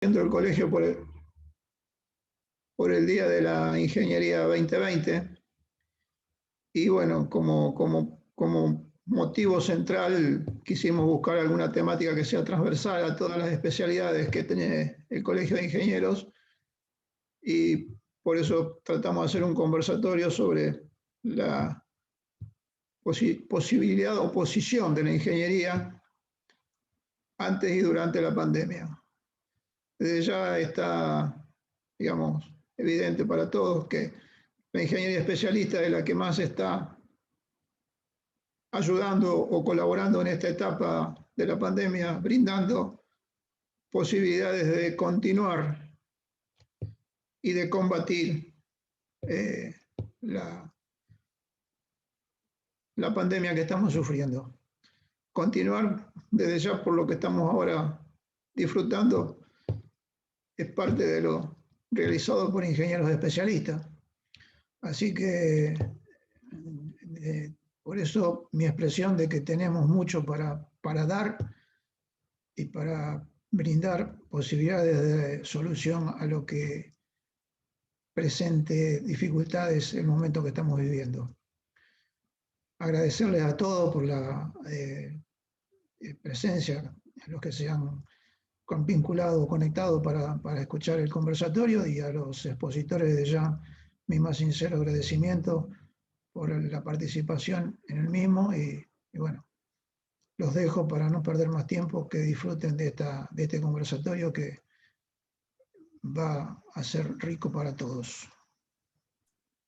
el colegio por el Día de la Ingeniería 2020. Y bueno, como motivo central quisimos buscar alguna temática que sea transversal a todas las especialidades que tiene el Colegio de Ingenieros, y por eso tratamos de hacer un conversatorio sobre la posibilidad o posición de la ingeniería antes y durante la pandemia. Desde ya está, digamos, evidente para todos que la ingeniería especialista es la que más está ayudando o colaborando en esta etapa de la pandemia, brindando posibilidades de continuar y de combatir eh, la, la pandemia que estamos sufriendo. Continuar desde ya por lo que estamos ahora disfrutando es parte de lo realizado por ingenieros especialistas. Así que por eso mi expresión de que tenemos mucho para dar y para brindar posibilidades de solución a lo que presente dificultades en el momento que estamos viviendo. Agradecerles a todos por la presencia, a los que se han vinculado o conectado para escuchar el conversatorio, y a los expositores de ya mi más sincero agradecimiento por la participación en el mismo, y bueno, los dejo para no perder más tiempo, que disfruten de este conversatorio que va a ser rico para todos.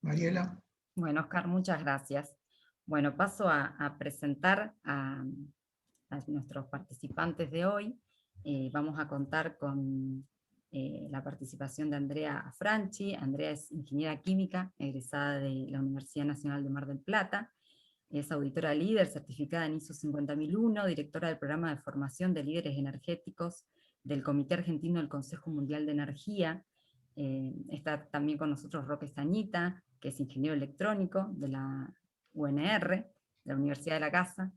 Mariela. Bueno, Oscar, muchas gracias. Bueno, paso a presentar a nuestros participantes de hoy. Vamos a contar con la participación de Andrea Franchi. Andrea es ingeniera química, egresada de la Universidad Nacional de Mar del Plata. Es auditora líder, certificada en ISO 50001, directora del programa de formación de líderes energéticos del Comité Argentino del Consejo Mundial de Energía. Está también con nosotros Roque Stañita, que es ingeniero electrónico de la UNR, de la Universidad de la Casa,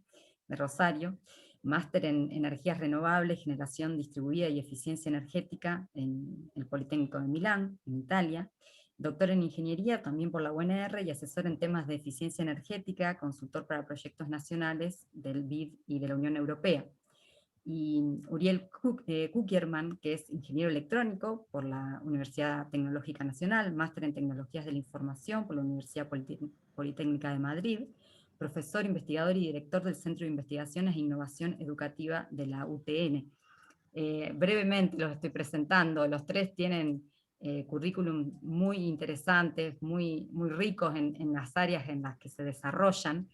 de Rosario, máster en energías renovables, generación distribuida y eficiencia energética en el Politécnico de Milán, en Italia, doctor en ingeniería también por la UNR y asesor en temas de eficiencia energética, consultor para proyectos nacionales del BID y de la Unión Europea. Y Uriel Kuckerman, que es ingeniero electrónico por la Universidad Tecnológica Nacional, máster en tecnologías de la información por la Universidad Politécnica de Madrid, profesor, investigador y director del Centro de Investigaciones e Innovación Educativa de la UTN. Brevemente los estoy presentando, los tres tienen currículum muy interesantes, muy ricos en las áreas en las que se desarrollan.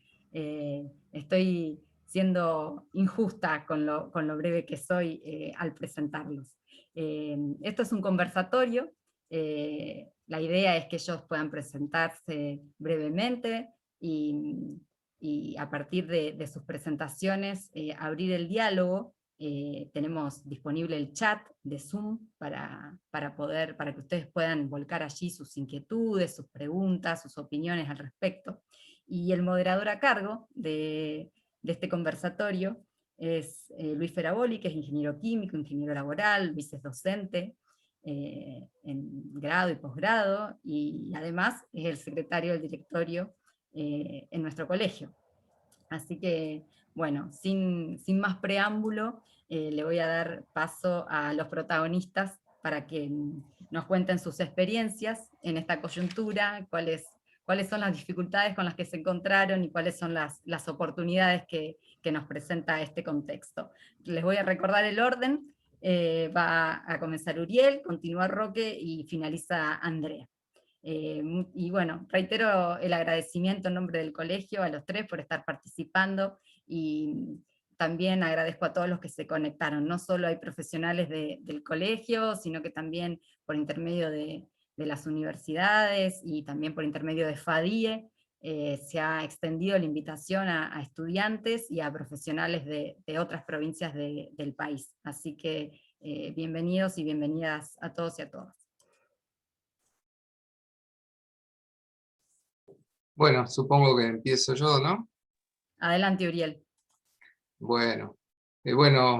Estoy siendo injusta con lo breve que soy al presentarlos. Esto es un conversatorio, la idea es que ellos puedan presentarse brevemente y a partir de sus presentaciones abrir el diálogo. Tenemos disponible el chat de Zoom para que ustedes puedan volcar allí sus inquietudes, sus preguntas, sus opiniones al respecto. Y el moderador a cargo de este conversatorio es Luis Feraboli, que es ingeniero químico, ingeniero laboral, Luis es docente en grado y posgrado, y además es el secretario del directorio en nuestro colegio. Así que, bueno, sin más preámbulo, le voy a dar paso a los protagonistas para que nos cuenten sus experiencias en esta coyuntura, cuáles son las dificultades con las que se encontraron y cuáles son las oportunidades que nos presenta este contexto. Les voy a recordar el orden. Va a comenzar Uriel, continúa Roque y finaliza Andrea. Y bueno, reitero el agradecimiento en nombre del colegio a los tres por estar participando, y también agradezco a todos los que se conectaron. No solo hay profesionales del colegio, sino que también por intermedio de las universidades y también por intermedio de FADIE se ha extendido la invitación a estudiantes y a profesionales de otras provincias del país. Así que bienvenidos y bienvenidas a todos y a todas. Bueno, supongo que empiezo yo, ¿no? Adelante, Uriel. Bueno,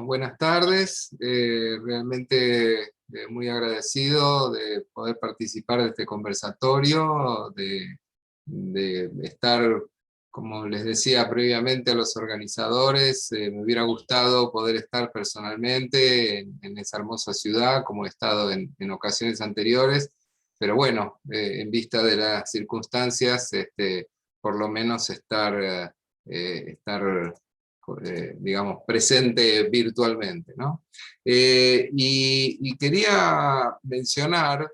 buenas tardes. Realmente muy agradecido de poder participar de este conversatorio, de estar, como les decía previamente a los organizadores, me hubiera gustado poder estar personalmente en esa hermosa ciudad, como he estado en ocasiones anteriores, pero bueno, en vista de las circunstancias, por lo menos estar digamos, presente virtualmente, ¿no? Y quería mencionar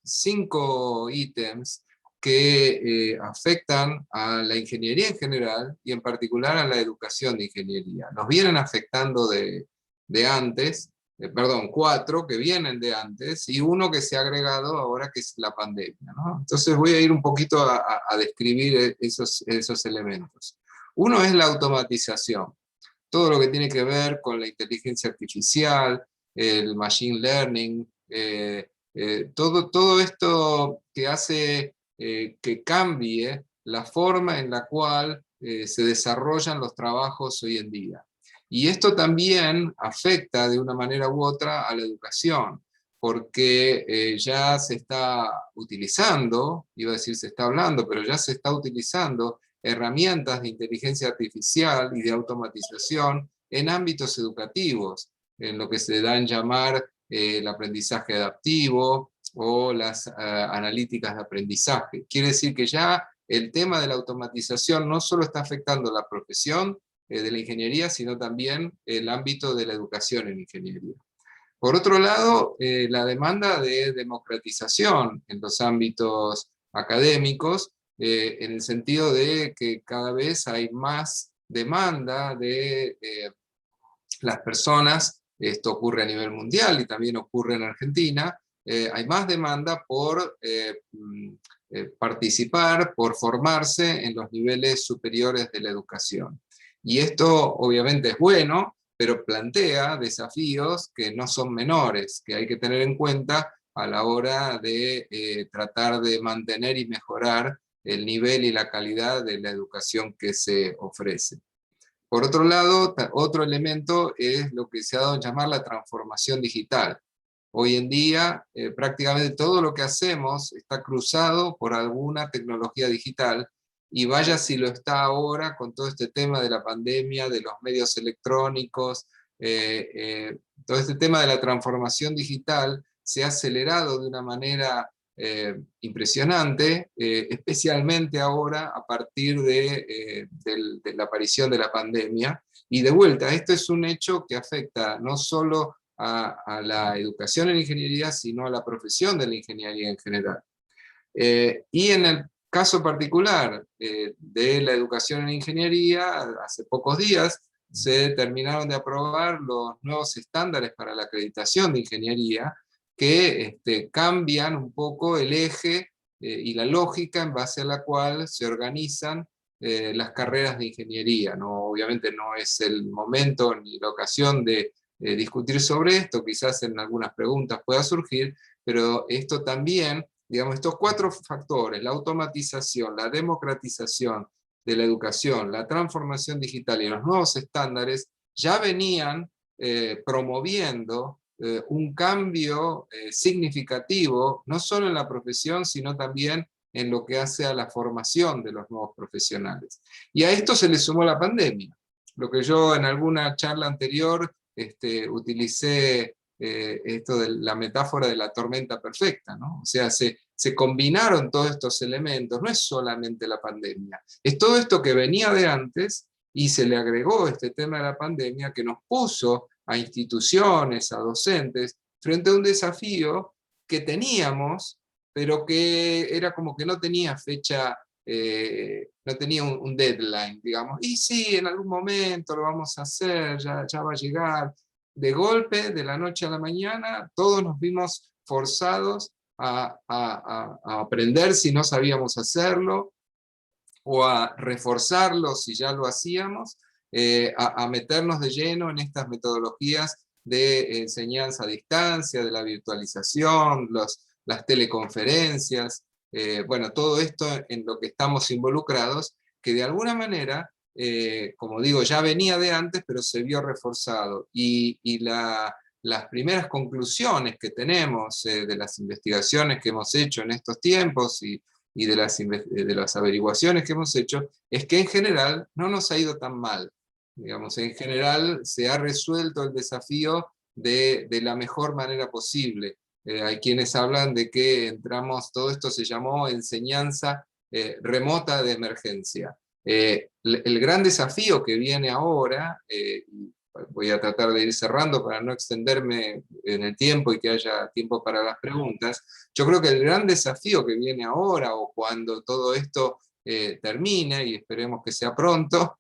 5 ítems que afectan a la ingeniería en general y en particular a la educación de ingeniería. Nos vienen afectando de antes, perdón, 4 que vienen de antes y uno que se ha agregado ahora, que es la pandemia, ¿no? Entonces voy a ir un poquito a describir esos elementos. Uno es la automatización, todo lo que tiene que ver con la inteligencia artificial, el machine learning, todo esto que hace que cambie la forma en la cual se desarrollan los trabajos hoy en día. Y esto también afecta de una manera u otra a la educación, porque ya se está utilizando, iba a decir se está hablando, pero ya se está utilizando herramientas de inteligencia artificial y de automatización en ámbitos educativos, en lo que se da en llamar el aprendizaje adaptivo o las analíticas de aprendizaje. Quiere decir que ya el tema de la automatización no solo está afectando la profesión de la ingeniería, sino también el ámbito de la educación en ingeniería. Por otro lado, la demanda de democratización en los ámbitos académicos, en el sentido de que cada vez hay más demanda de las personas, esto ocurre a nivel mundial y también ocurre en Argentina, hay más demanda por participar, por formarse en los niveles superiores de la educación. Y esto obviamente es bueno, pero plantea desafíos que no son menores, que hay que tener en cuenta a la hora de tratar de mantener y mejorar el nivel y la calidad de la educación que se ofrece. Por otro lado, otro elemento es lo que se ha dado a llamar la transformación digital. Hoy en día, prácticamente todo lo que hacemos está cruzado por alguna tecnología digital, y vaya si lo está ahora con todo este tema de la pandemia, de los medios electrónicos, todo este tema de la transformación digital se ha acelerado de una manera impresionante, especialmente ahora a partir de la aparición de la pandemia. Y de vuelta, esto es un hecho que afecta no solo a la educación en ingeniería, sino a la profesión de la ingeniería en general. Y en el caso particular de la educación en ingeniería, hace pocos días se terminaron de aprobar los nuevos estándares para la acreditación de ingeniería, que cambian un poco el eje y la lógica en base a la cual se organizan las carreras de ingeniería, ¿no? Obviamente no es el momento ni la ocasión de discutir sobre esto, quizás en algunas preguntas pueda surgir, pero esto también, digamos, estos 4 factores, la automatización, la democratización de la educación, la transformación digital y los nuevos estándares, ya venían promoviendo un cambio significativo, no solo en la profesión, sino también en lo que hace a la formación de los nuevos profesionales. Y a esto se le sumó la pandemia. Lo que yo en alguna charla anterior utilicé esto de la metáfora de la tormenta perfecta, ¿no? O sea, se combinaron todos estos elementos, no es solamente la pandemia, es todo esto que venía de antes y se le agregó este tema de la pandemia que nos puso a instituciones, a docentes, frente a un desafío que teníamos, pero que era como que no tenía fecha, no tenía un deadline, digamos. Y sí, en algún momento lo vamos a hacer, ya va a llegar. De golpe, de la noche a la mañana, todos nos vimos forzados a aprender si no sabíamos hacerlo, o a reforzarlo si ya lo hacíamos, a meternos de lleno en estas metodologías de enseñanza a distancia, de la virtualización, las teleconferencias, bueno, todo esto en lo que estamos involucrados, que de alguna manera, como digo, ya venía de antes, pero se vio reforzado, y la las primeras conclusiones que tenemos de las investigaciones que hemos hecho en estos tiempos y de las averiguaciones que hemos hecho, es que en general no nos ha ido tan mal. Digamos, en general se ha resuelto el desafío de la mejor manera posible. Hay quienes hablan de que todo esto se llamó enseñanza remota de emergencia. El gran desafío que viene ahora, voy a tratar de ir cerrando para no extenderme en el tiempo y que haya tiempo para las preguntas, yo creo que el gran desafío que viene ahora, o cuando todo esto termine, y esperemos que sea pronto,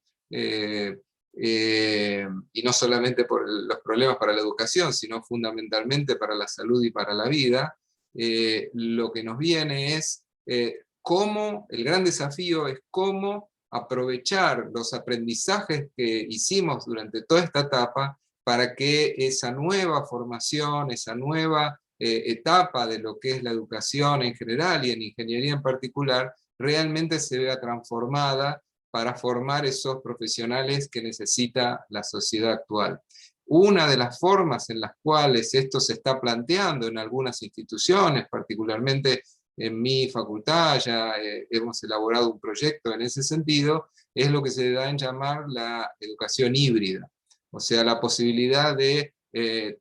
y no solamente por los problemas para la educación, sino fundamentalmente para la salud y para la vida, lo que nos viene es el gran desafío es cómo aprovechar los aprendizajes que hicimos durante toda esta etapa para que esa nueva formación, esa nueva etapa de lo que es la educación en general y en ingeniería en particular, realmente se vea transformada para formar esos profesionales que necesita la sociedad actual. Una de las formas en las cuales esto se está planteando en algunas instituciones, particularmente en mi facultad, ya hemos elaborado un proyecto en ese sentido, es lo que se da en llamar la educación híbrida. O sea, la posibilidad de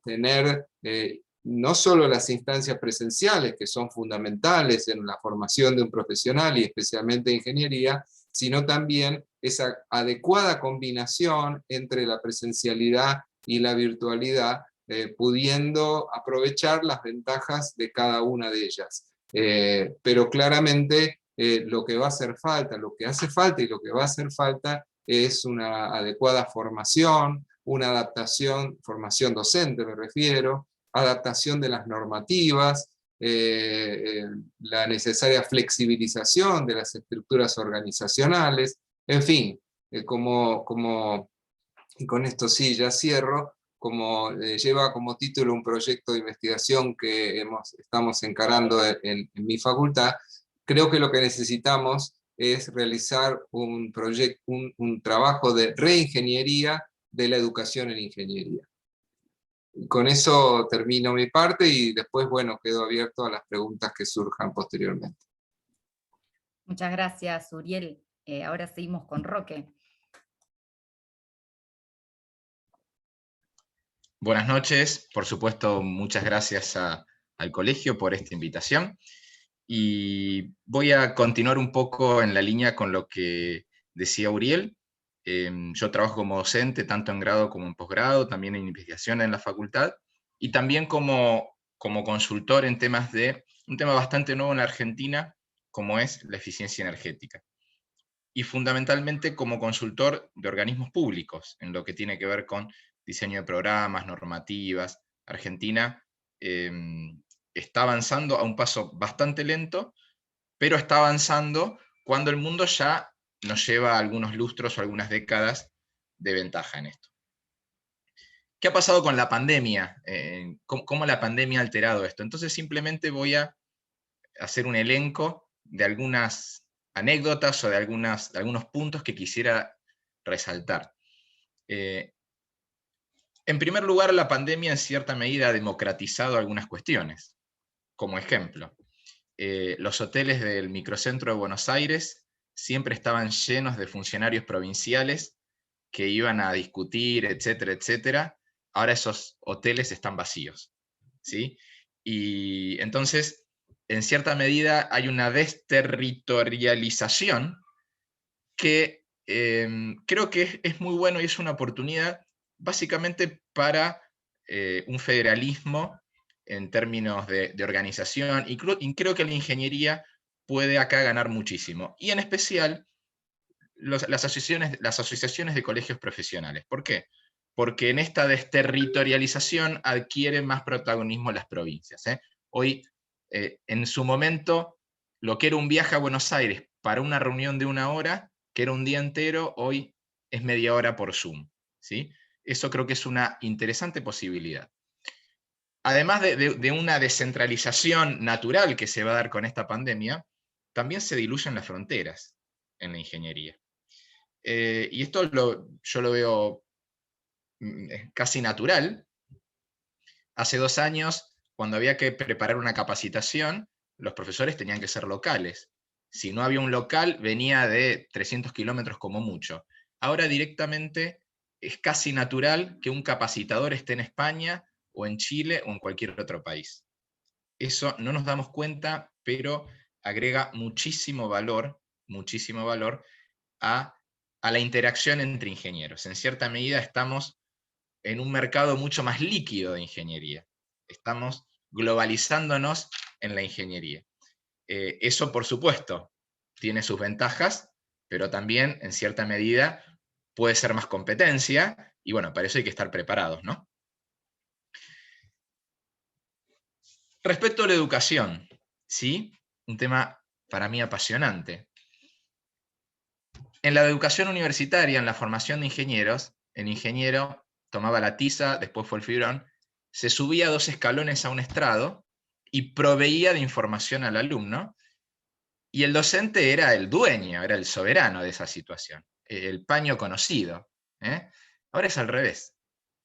tener no solo las instancias presenciales, que son fundamentales en la formación de un profesional y especialmente en ingeniería, sino también esa adecuada combinación entre la presencialidad y la virtualidad, pudiendo aprovechar las ventajas de cada una de ellas. Pero claramente lo que va a hacer falta, lo que hace falta y lo que va a hacer falta es una adecuada formación, una adaptación, formación docente me refiero, adaptación de las normativas, la necesaria flexibilización de las estructuras organizacionales, en fin, y con esto sí ya cierro, como lleva como título un proyecto de investigación que estamos encarando en mi facultad, creo que lo que necesitamos es realizar un trabajo de reingeniería de la educación en ingeniería. Con eso termino mi parte y después, bueno, quedo abierto a las preguntas que surjan posteriormente. Muchas gracias, Uriel. Ahora seguimos con Roque. Buenas noches, por supuesto, muchas gracias al colegio por esta invitación. Y voy a continuar un poco en la línea con lo que decía Uriel. Yo trabajo como docente, tanto en grado como en posgrado, también en investigación en la facultad, y también como consultor en temas un tema bastante nuevo en la Argentina, como es la eficiencia energética. Y fundamentalmente como consultor de organismos públicos, en lo que tiene que ver con diseño de programas, normativas. Argentina está avanzando a un paso bastante lento, pero está avanzando cuando el mundo ya nos lleva algunos lustros o algunas décadas de ventaja en esto. ¿Qué ha pasado con la pandemia? ¿Cómo la pandemia ha alterado esto? Entonces simplemente voy a hacer un elenco de algunas anécdotas o de algunos puntos que quisiera resaltar. En primer lugar, la pandemia en cierta medida ha democratizado algunas cuestiones. Como ejemplo, los hoteles del microcentro de Buenos Aires siempre estaban llenos de funcionarios provinciales que iban a discutir, etcétera, etcétera. Ahora esos hoteles están vacíos, ¿sí? Y entonces, en cierta medida, hay una desterritorialización que creo que es muy bueno y es una oportunidad básicamente para un federalismo en términos de organización, y creo que la ingeniería puede acá ganar muchísimo, y en especial las asociaciones de colegios profesionales. ¿Por qué? Porque en esta desterritorialización adquieren más protagonismo las provincias. Hoy, en su momento, lo que era un viaje a Buenos Aires para una reunión de 1 hora, que era un día entero, hoy es media hora por Zoom, ¿sí? Eso creo que es una interesante posibilidad. Además de una descentralización natural que se va a dar con esta pandemia, también se diluyen las fronteras en la ingeniería. Y esto yo lo veo casi natural, Hace 2 años, cuando había que preparar una capacitación, los profesores tenían que ser locales. Si no había un local, venía de 300 kilómetros como mucho. Ahora directamente es casi natural que un capacitador esté en España, o en Chile, o en cualquier otro país. Eso no nos damos cuenta, pero agrega muchísimo valor a la interacción entre ingenieros. En cierta medida estamos en un mercado mucho más líquido de ingeniería. Estamos globalizándonos en la ingeniería. Eso, por supuesto, tiene sus ventajas, pero también, en cierta medida, puede ser más competencia, y bueno, para eso hay que estar preparados, ¿no? Respecto a la educación, ¿sí? Un tema para mí apasionante. En la educación universitaria, en la formación de ingenieros, el ingeniero tomaba la tiza, después fue el fibrón, se subía 2 escalones a un estrado y proveía de información al alumno, y el docente era el dueño, era el soberano de esa situación, el paño conocido. Ahora es al revés.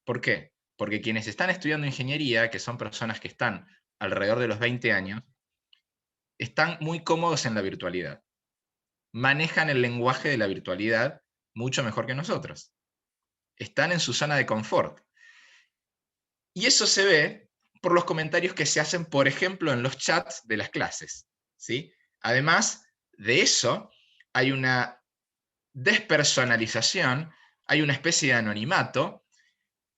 ¿Por qué? Porque quienes están estudiando ingeniería, que son personas que están alrededor de los 20 años, están muy cómodos en la virtualidad. Manejan el lenguaje de la virtualidad mucho mejor que nosotros. Están en su zona de confort. Y eso se ve por los comentarios que se hacen, por ejemplo, en los chats de las clases, ¿sí? Además de eso, hay una despersonalización, hay una especie de anonimato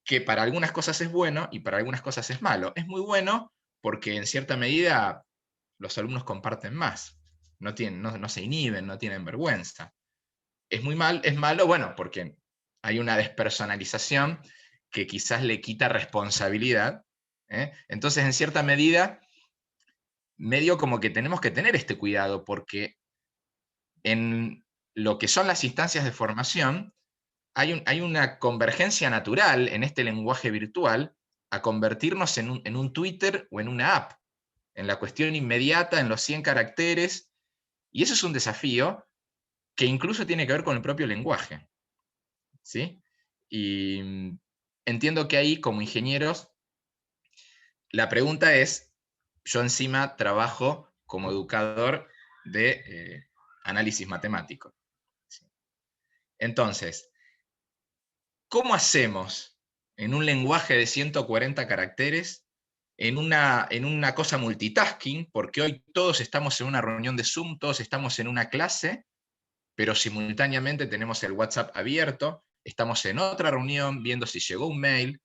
que para algunas cosas es bueno y para algunas cosas es malo. Es muy bueno porque en cierta medida los alumnos comparten más, no se inhiben, no tienen vergüenza. Es malo, bueno, porque hay una despersonalización que quizás le quita responsabilidad. Entonces, en cierta medida, medio como que tenemos que tener este cuidado, porque en lo que son las instancias de formación, hay una convergencia natural en este lenguaje virtual a convertirnos en un Twitter o en una app, en la cuestión inmediata, en los 100 caracteres, y eso es un desafío que incluso tiene que ver con el propio lenguaje, ¿sí? Y entiendo que ahí, como ingenieros, la pregunta es, yo encima trabajo como educador de análisis matemático. ¿Sí? Entonces, ¿cómo hacemos en un lenguaje de 140 caracteres, en una cosa multitasking, porque hoy todos estamos en una reunión de Zoom, todos estamos en una clase, pero simultáneamente tenemos el WhatsApp abierto, estamos en otra reunión viendo si llegó un mail?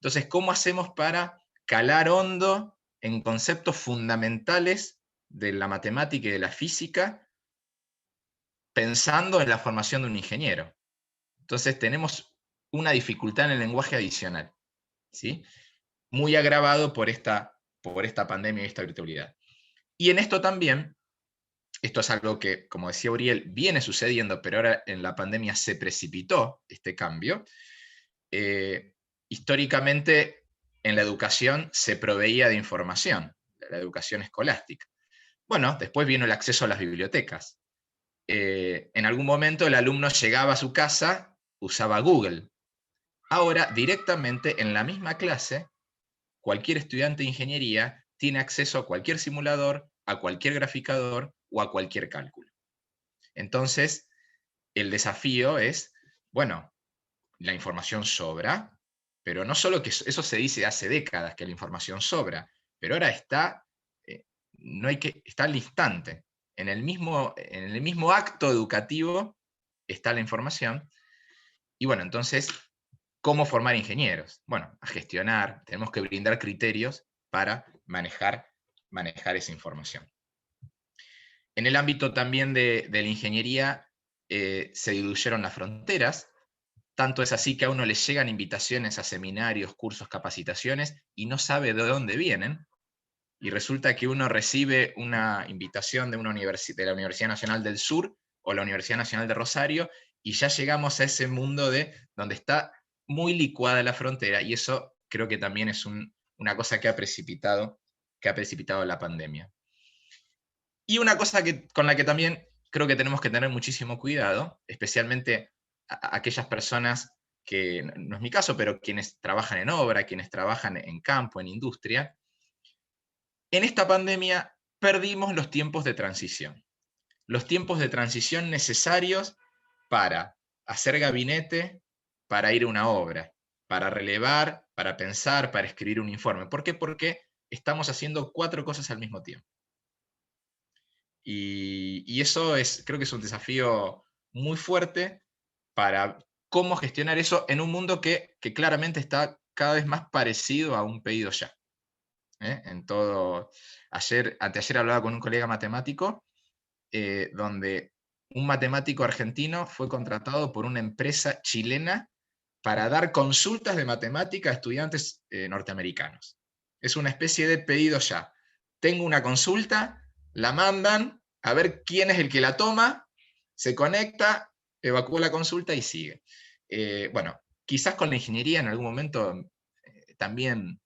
Entonces, ¿cómo hacemos para calar hondo en conceptos fundamentales de la matemática y de la física, pensando en la formación de un ingeniero? Entonces tenemos una dificultad en el lenguaje adicional, ¿sí? Muy agravado por esta pandemia y esta virtualidad. Y en esto también, esto es algo que, como decía Uriel, viene sucediendo, pero ahora en la pandemia se precipitó este cambio. Históricamente, en la educación se proveía de información, de la educación escolástica. Bueno, después vino el acceso a las bibliotecas. En algún momento el alumno llegaba a su casa, usaba Google. Ahora, directamente en la misma clase, cualquier estudiante de ingeniería tiene acceso a cualquier simulador, a cualquier graficador o a cualquier cálculo. Entonces, el desafío es, bueno, la información sobra, pero no solo que eso se dice hace décadas, que la información sobra, pero ahora está, está al instante. En el mismo acto educativo está la información. Y bueno, entonces, ¿cómo formar ingenieros? Bueno, a gestionar, tenemos que brindar criterios para manejar esa información. En el ámbito también de la ingeniería se diluyeron las fronteras, tanto es así que a uno le llegan invitaciones a seminarios, cursos, capacitaciones, y no sabe de dónde vienen, y resulta que uno recibe una invitación de la Universidad Nacional del Sur o la Universidad Nacional de Rosario, y ya llegamos a ese mundo donde está muy licuada la frontera, y eso creo que también es una cosa que ha precipitado la pandemia. Y una cosa con la que también creo que tenemos que tener muchísimo cuidado, especialmente aquellas personas que no es mi caso, pero quienes trabajan en obra, quienes trabajan en campo, en industria, en esta pandemia perdimos los tiempos de transición. Los tiempos de transición necesarios para hacer gabinete, para ir a una obra, para relevar, para pensar, para escribir un informe. ¿Por qué? Porque estamos haciendo 4 cosas al mismo tiempo. Y eso creo que es un desafío muy fuerte para cómo gestionar eso en un mundo que claramente está cada vez más parecido a un pedido ya. En todo, anteayer hablaba con un colega matemático, donde un matemático argentino fue contratado por una empresa chilena para dar consultas de matemática a estudiantes norteamericanos. Es una especie de pedido ya. Tengo una consulta, la mandan, a ver quién es el que la toma, se conecta, evacúa la consulta y sigue. Bueno, quizás con la ingeniería en algún momento también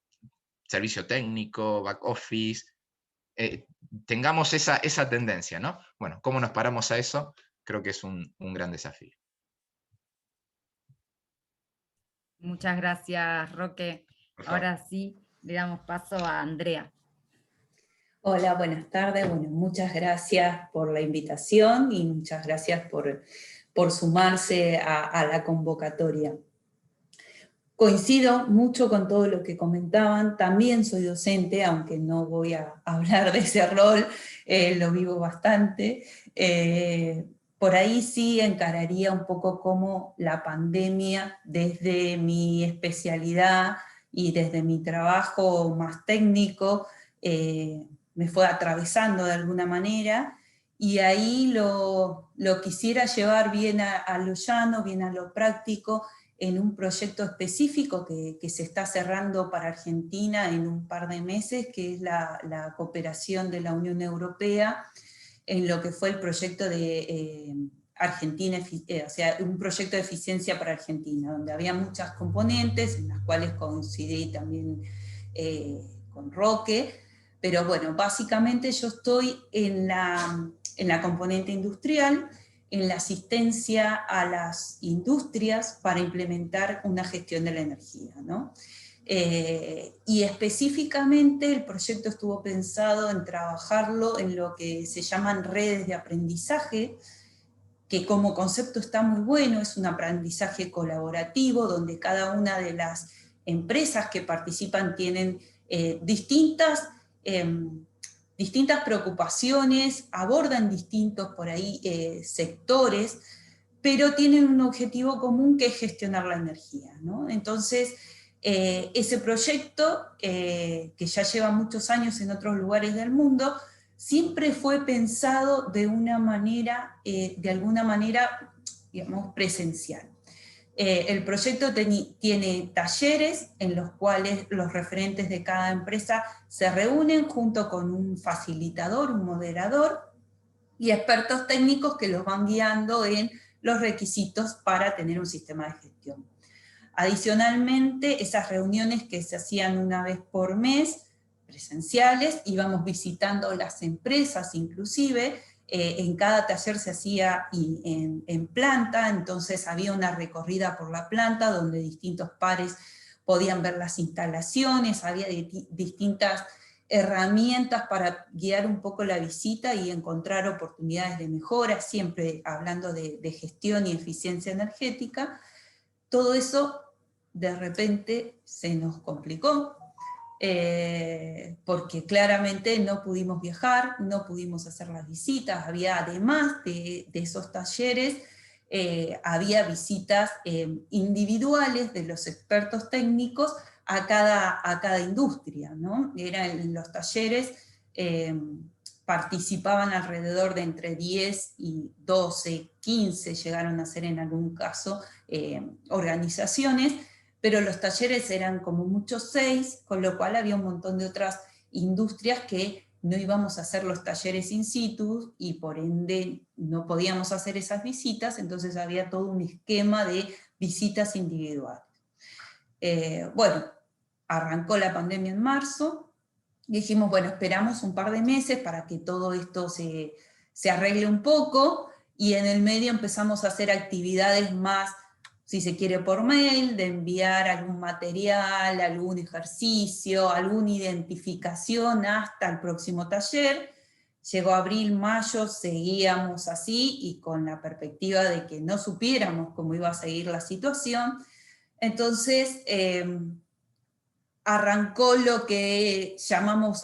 servicio técnico, back office, tengamos esa tendencia, ¿no? Bueno, ¿cómo nos paramos a eso? Creo que es un gran desafío. Muchas gracias, Roque. Ahora sí, le damos paso a Andrea. Hola, buenas tardes. Bueno, muchas gracias por la invitación y muchas gracias por sumarse a la convocatoria. Coincido mucho con todo lo que comentaban, también soy docente, aunque no voy a hablar de ese rol, lo vivo bastante. Por ahí sí encararía un poco cómo la pandemia, desde mi especialidad y desde mi trabajo más técnico, me fue atravesando de alguna manera, y ahí lo quisiera llevar bien a lo llano, bien a lo práctico, en un proyecto específico que se está cerrando para Argentina en un par de meses, que es la cooperación de la Unión Europea en lo que fue el proyecto de Argentina, o sea, un proyecto de eficiencia para Argentina, donde había muchas componentes, en las cuales coincidí también con Roque, pero bueno, básicamente yo estoy en la componente industrial, en la asistencia a las industrias para implementar una gestión de la energía, ¿no? Y específicamente el proyecto estuvo pensado en trabajarlo en lo que se llaman redes de aprendizaje, que como concepto está muy bueno, es un aprendizaje colaborativo, donde cada una de las empresas que participan tienen distintas preocupaciones, abordan distintos por ahí sectores, pero tienen un objetivo común que es gestionar la energía, ¿no? Entonces, ese proyecto, que ya lleva muchos años en otros lugares del mundo, siempre fue pensado de una manera, de alguna manera, digamos, presencial. El proyecto tiene talleres en los cuales los referentes de cada empresa se reúnen junto con un facilitador, un moderador, y expertos técnicos que los van guiando en los requisitos para tener un sistema de gestión. Adicionalmente, esas reuniones que se hacían una vez por mes, presenciales, íbamos visitando las empresas inclusive, en cada taller se hacía en planta, entonces había una recorrida por la planta donde distintos pares podían ver las instalaciones, había distintas herramientas para guiar un poco la visita y encontrar oportunidades de mejora, siempre hablando de gestión y eficiencia energética. Todo eso de repente se nos complicó, porque claramente no pudimos viajar, no pudimos hacer las visitas, había además de esos talleres, había visitas individuales de los expertos técnicos a cada industria, ¿no? En los talleres participaban alrededor de entre 10 y 12, 15, llegaron a ser en algún caso organizaciones, pero los talleres eran como muchos 6, con lo cual había un montón de otras industrias que no íbamos a hacer los talleres in situ, y por ende no podíamos hacer esas visitas, entonces había todo un esquema de visitas individuales. Bueno, arrancó la pandemia en marzo, y dijimos, bueno, esperamos un par de meses para que todo esto se arregle un poco, y en el medio empezamos a hacer actividades más si se quiere por mail, de enviar algún material, algún ejercicio, alguna identificación hasta el próximo taller. Llegó abril, mayo, seguíamos así, y con la perspectiva de que no supiéramos cómo iba a seguir la situación. Entonces, arrancó lo que llamamos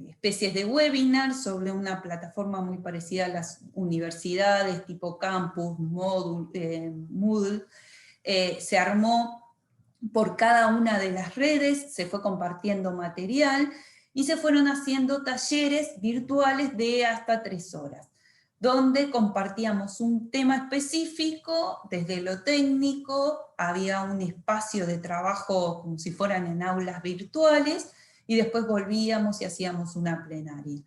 especies de webinars sobre una plataforma muy parecida a las universidades, tipo campus, Moodle. Se armó por cada una de las redes, se fue compartiendo material, y se fueron haciendo talleres virtuales de hasta 3 horas, donde compartíamos un tema específico desde lo técnico, había un espacio de trabajo como si fueran en aulas virtuales, y después volvíamos y hacíamos una plenaria.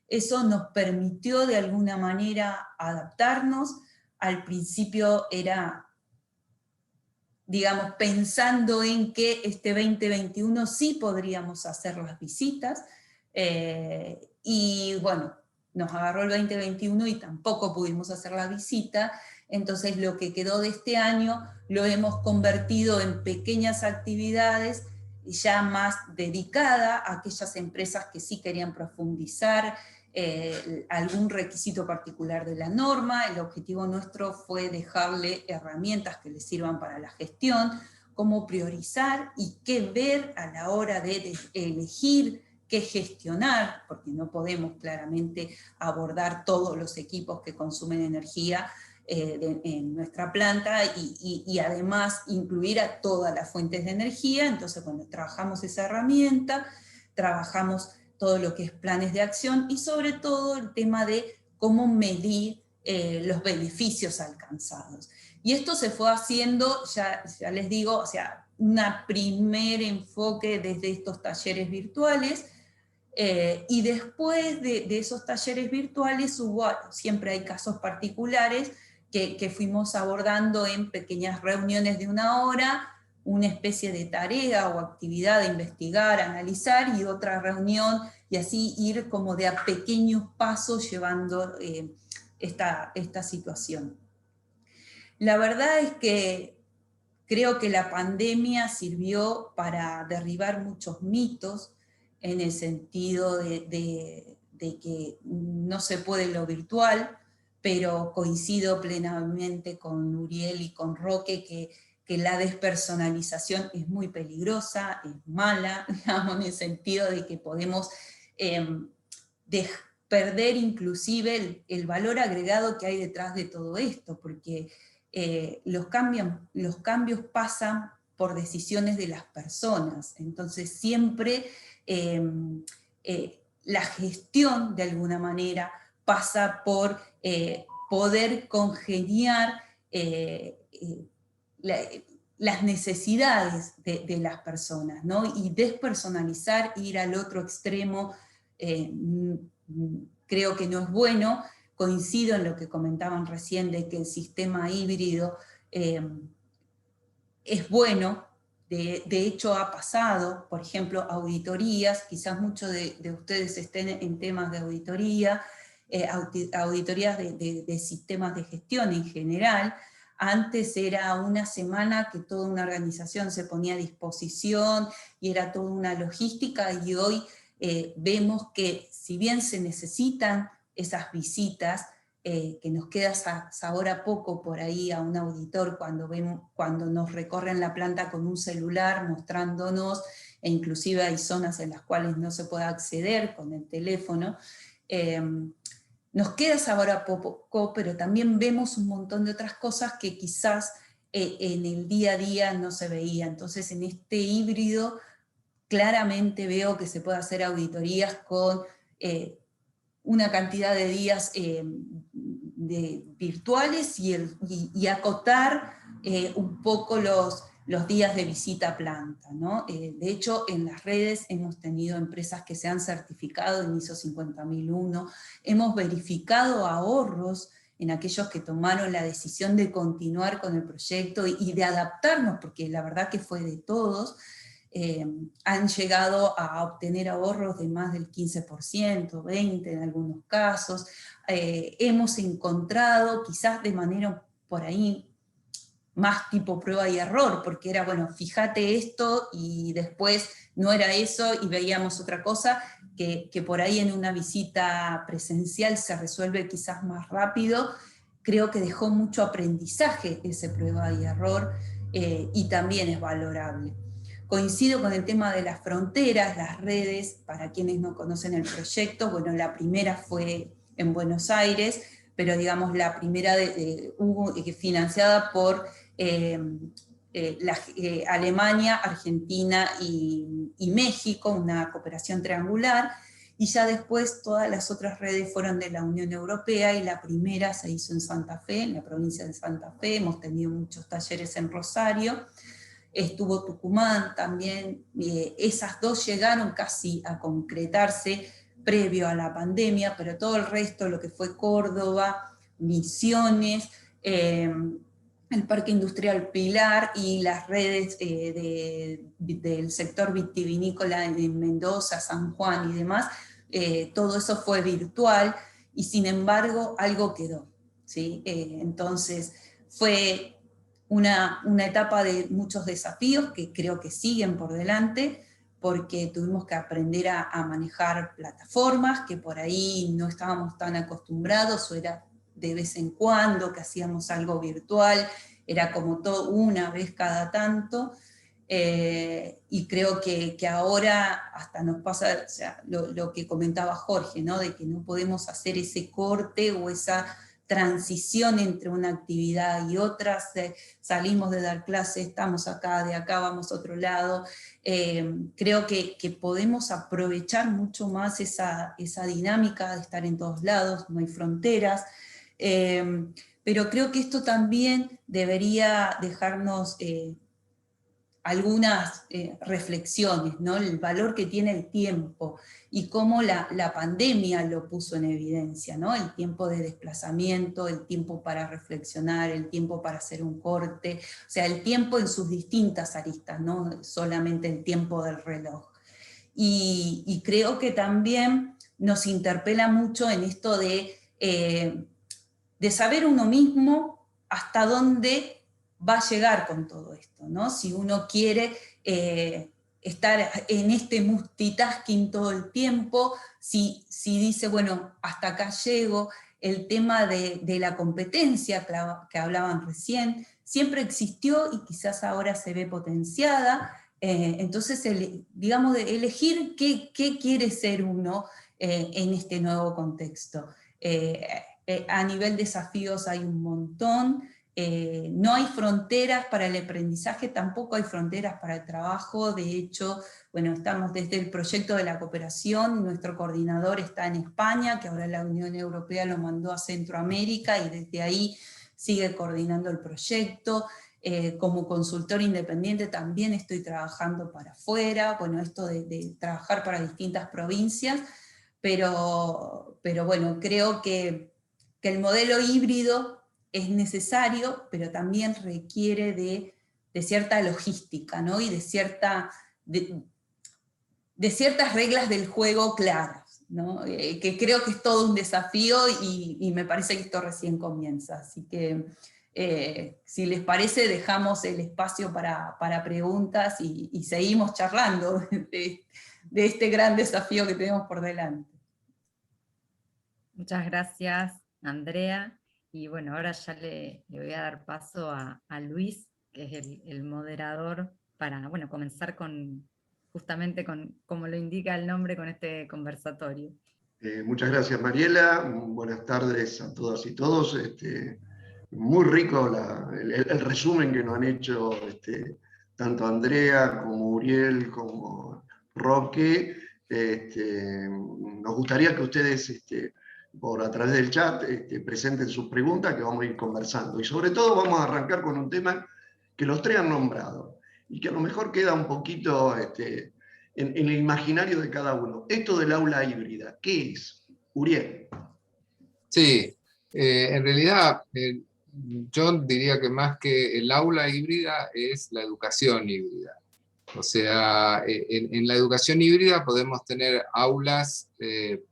Eso nos permitió de alguna manera adaptarnos. Al principio era, digamos, pensando en que este 2021 sí podríamos hacer las visitas, y bueno, nos agarró el 2021 y tampoco pudimos hacer la visita. Entonces lo que quedó de este año lo hemos convertido en pequeñas actividades ya más dedicadas a aquellas empresas que sí querían profundizar algún requisito particular de la norma. El objetivo nuestro fue dejarle herramientas que les sirvan para la gestión, cómo priorizar y qué ver a la hora de elegir qué gestionar, porque no podemos claramente abordar todos los equipos que consumen energía en nuestra planta, y además incluir a todas las fuentes de energía. Entonces, cuando trabajamos esa herramienta, trabajamos todo lo que es planes de acción, y sobre todo el tema de cómo medir los beneficios alcanzados. Y esto se fue haciendo, ya les digo, o sea, un primer enfoque desde estos talleres virtuales, y después de esos talleres virtuales siempre hay casos particulares que fuimos abordando en pequeñas reuniones de 1 hora, una especie de tarea o actividad de investigar, analizar, y otra reunión, y así ir como de a pequeños pasos llevando esta situación. La verdad es que creo que la pandemia sirvió para derribar muchos mitos, en el sentido de que no se puede lo virtual, pero coincido plenamente con Uriel y con Roque que la despersonalización es muy peligrosa, es mala, digamos, en el sentido de que podemos perder inclusive el valor agregado que hay detrás de todo esto, porque los cambios pasan por decisiones de las personas. Entonces siempre la gestión, de alguna manera, pasa por poder congeniar las necesidades de las personas, ¿no? Y despersonalizar, ir al otro extremo, creo que no es bueno. Coincido en lo que comentaban recién de que el sistema híbrido es bueno. De hecho ha pasado, por ejemplo, auditorías, quizás muchos de ustedes estén en temas de auditoría, auditorías de sistemas de gestión en general. Antes era una semana que toda una organización se ponía a disposición y era toda una logística, y hoy vemos que si bien se necesitan esas visitas, que nos queda sabor a poco por ahí a un auditor cuando nos recorren la planta con un celular mostrándonos, e inclusive hay zonas en las cuales no se puede acceder con el teléfono. Nos queda sabor a poco, pero también vemos un montón de otras cosas que quizás en el día a día no se veía. Entonces en este híbrido claramente veo que se puede hacer auditorías con una cantidad de días virtuales, y acotar un poco los días de visita a planta, ¿no? De hecho, en las redes hemos tenido empresas que se han certificado en ISO 50001, hemos verificado ahorros en aquellos que tomaron la decisión de continuar con el proyecto y de adaptarnos, porque la verdad que fue de todos. Han llegado a obtener ahorros de más del 15%, 20% en algunos casos. Hemos encontrado, quizás de manera por ahí más tipo prueba y error, porque era, bueno, fíjate esto, y después no era eso, y veíamos otra cosa, que por ahí en una visita presencial se resuelve quizás más rápido. Creo que dejó mucho aprendizaje ese prueba y error, y también es valorable. Coincido con el tema de las fronteras, las redes, para quienes no conocen el proyecto. Bueno, la primera fue en Buenos Aires, pero digamos la primera financiada por Alemania, Argentina y México, una cooperación triangular, y ya después todas las otras redes fueron de la Unión Europea, y la primera se hizo en Santa Fe, en la provincia de Santa Fe. Hemos tenido muchos talleres en Rosario, estuvo Tucumán también. Esas dos llegaron casi a concretarse previo a la pandemia, pero todo el resto, lo que fue Córdoba, Misiones, el Parque Industrial Pilar y las redes del sector vitivinícola en Mendoza, San Juan y demás, todo eso fue virtual, y sin embargo algo quedó, ¿sí? Entonces fue una etapa de muchos desafíos que creo que siguen por delante, porque tuvimos que aprender a manejar plataformas que por ahí no estábamos tan acostumbrados, o era de vez en cuando que hacíamos algo virtual, era como todo una vez cada tanto, y creo que ahora hasta nos pasa, o sea, lo que comentaba Jorge, ¿no? De que no podemos hacer ese corte o esa transición entre una actividad y otra. Salimos de dar clases, estamos acá, de acá vamos a otro lado. Creo que podemos aprovechar mucho más esa dinámica de estar en todos lados, no hay fronteras, pero creo que esto también debería dejarnos algunas reflexiones, ¿no? El valor que tiene el tiempo, y cómo la pandemia lo puso en evidencia, ¿no? El tiempo de desplazamiento, el tiempo para reflexionar, el tiempo para hacer un corte, o sea, el tiempo en sus distintas aristas, no solamente el tiempo del reloj. Y creo que también nos interpela mucho en esto de saber uno mismo hasta dónde va a llegar con todo esto, ¿no? Si uno quiere estar en este multitasking todo el tiempo, si dice, bueno, hasta acá llego. El tema de la competencia que hablaban recién, siempre existió y quizás ahora se ve potenciada. Entonces, digamos, de elegir qué quiere ser uno en este nuevo contexto. A nivel desafíos hay un montón. No hay fronteras para el aprendizaje, tampoco hay fronteras para el trabajo. De hecho, bueno, estamos desde el proyecto de la cooperación, nuestro coordinador está en España, que ahora la Unión Europea lo mandó a Centroamérica, y desde ahí sigue coordinando el proyecto. Como consultor independiente también estoy trabajando para afuera, bueno, esto de trabajar para distintas provincias, pero bueno, creo que el modelo híbrido es necesario, pero también requiere de cierta logística, ¿no? Y de ciertas reglas del juego claras, ¿no? Que creo que es todo un desafío, y me parece que esto recién comienza. Así que, si les parece, dejamos el espacio para preguntas, y seguimos charlando de este gran desafío que tenemos por delante. Muchas gracias, Andrea. Y bueno, ahora ya le voy a dar paso a Luis, que es el moderador, para, bueno, comenzar justamente con, como lo indica el nombre, con este conversatorio. Muchas gracias, Mariela. Buenas tardes a todas y todos. Muy rico el resumen que nos han hecho tanto Andrea como Uriel como Roque. Nos gustaría que ustedes a través del chat presenten sus preguntas, que vamos a ir conversando. Y sobre todo vamos a arrancar con un tema que los tres han nombrado y que a lo mejor queda un poquito en el imaginario de cada uno. Esto del aula híbrida, ¿qué es? Uriel. Sí, en realidad yo diría que más que el aula híbrida es la educación híbrida. O sea, en la educación híbrida podemos tener aulas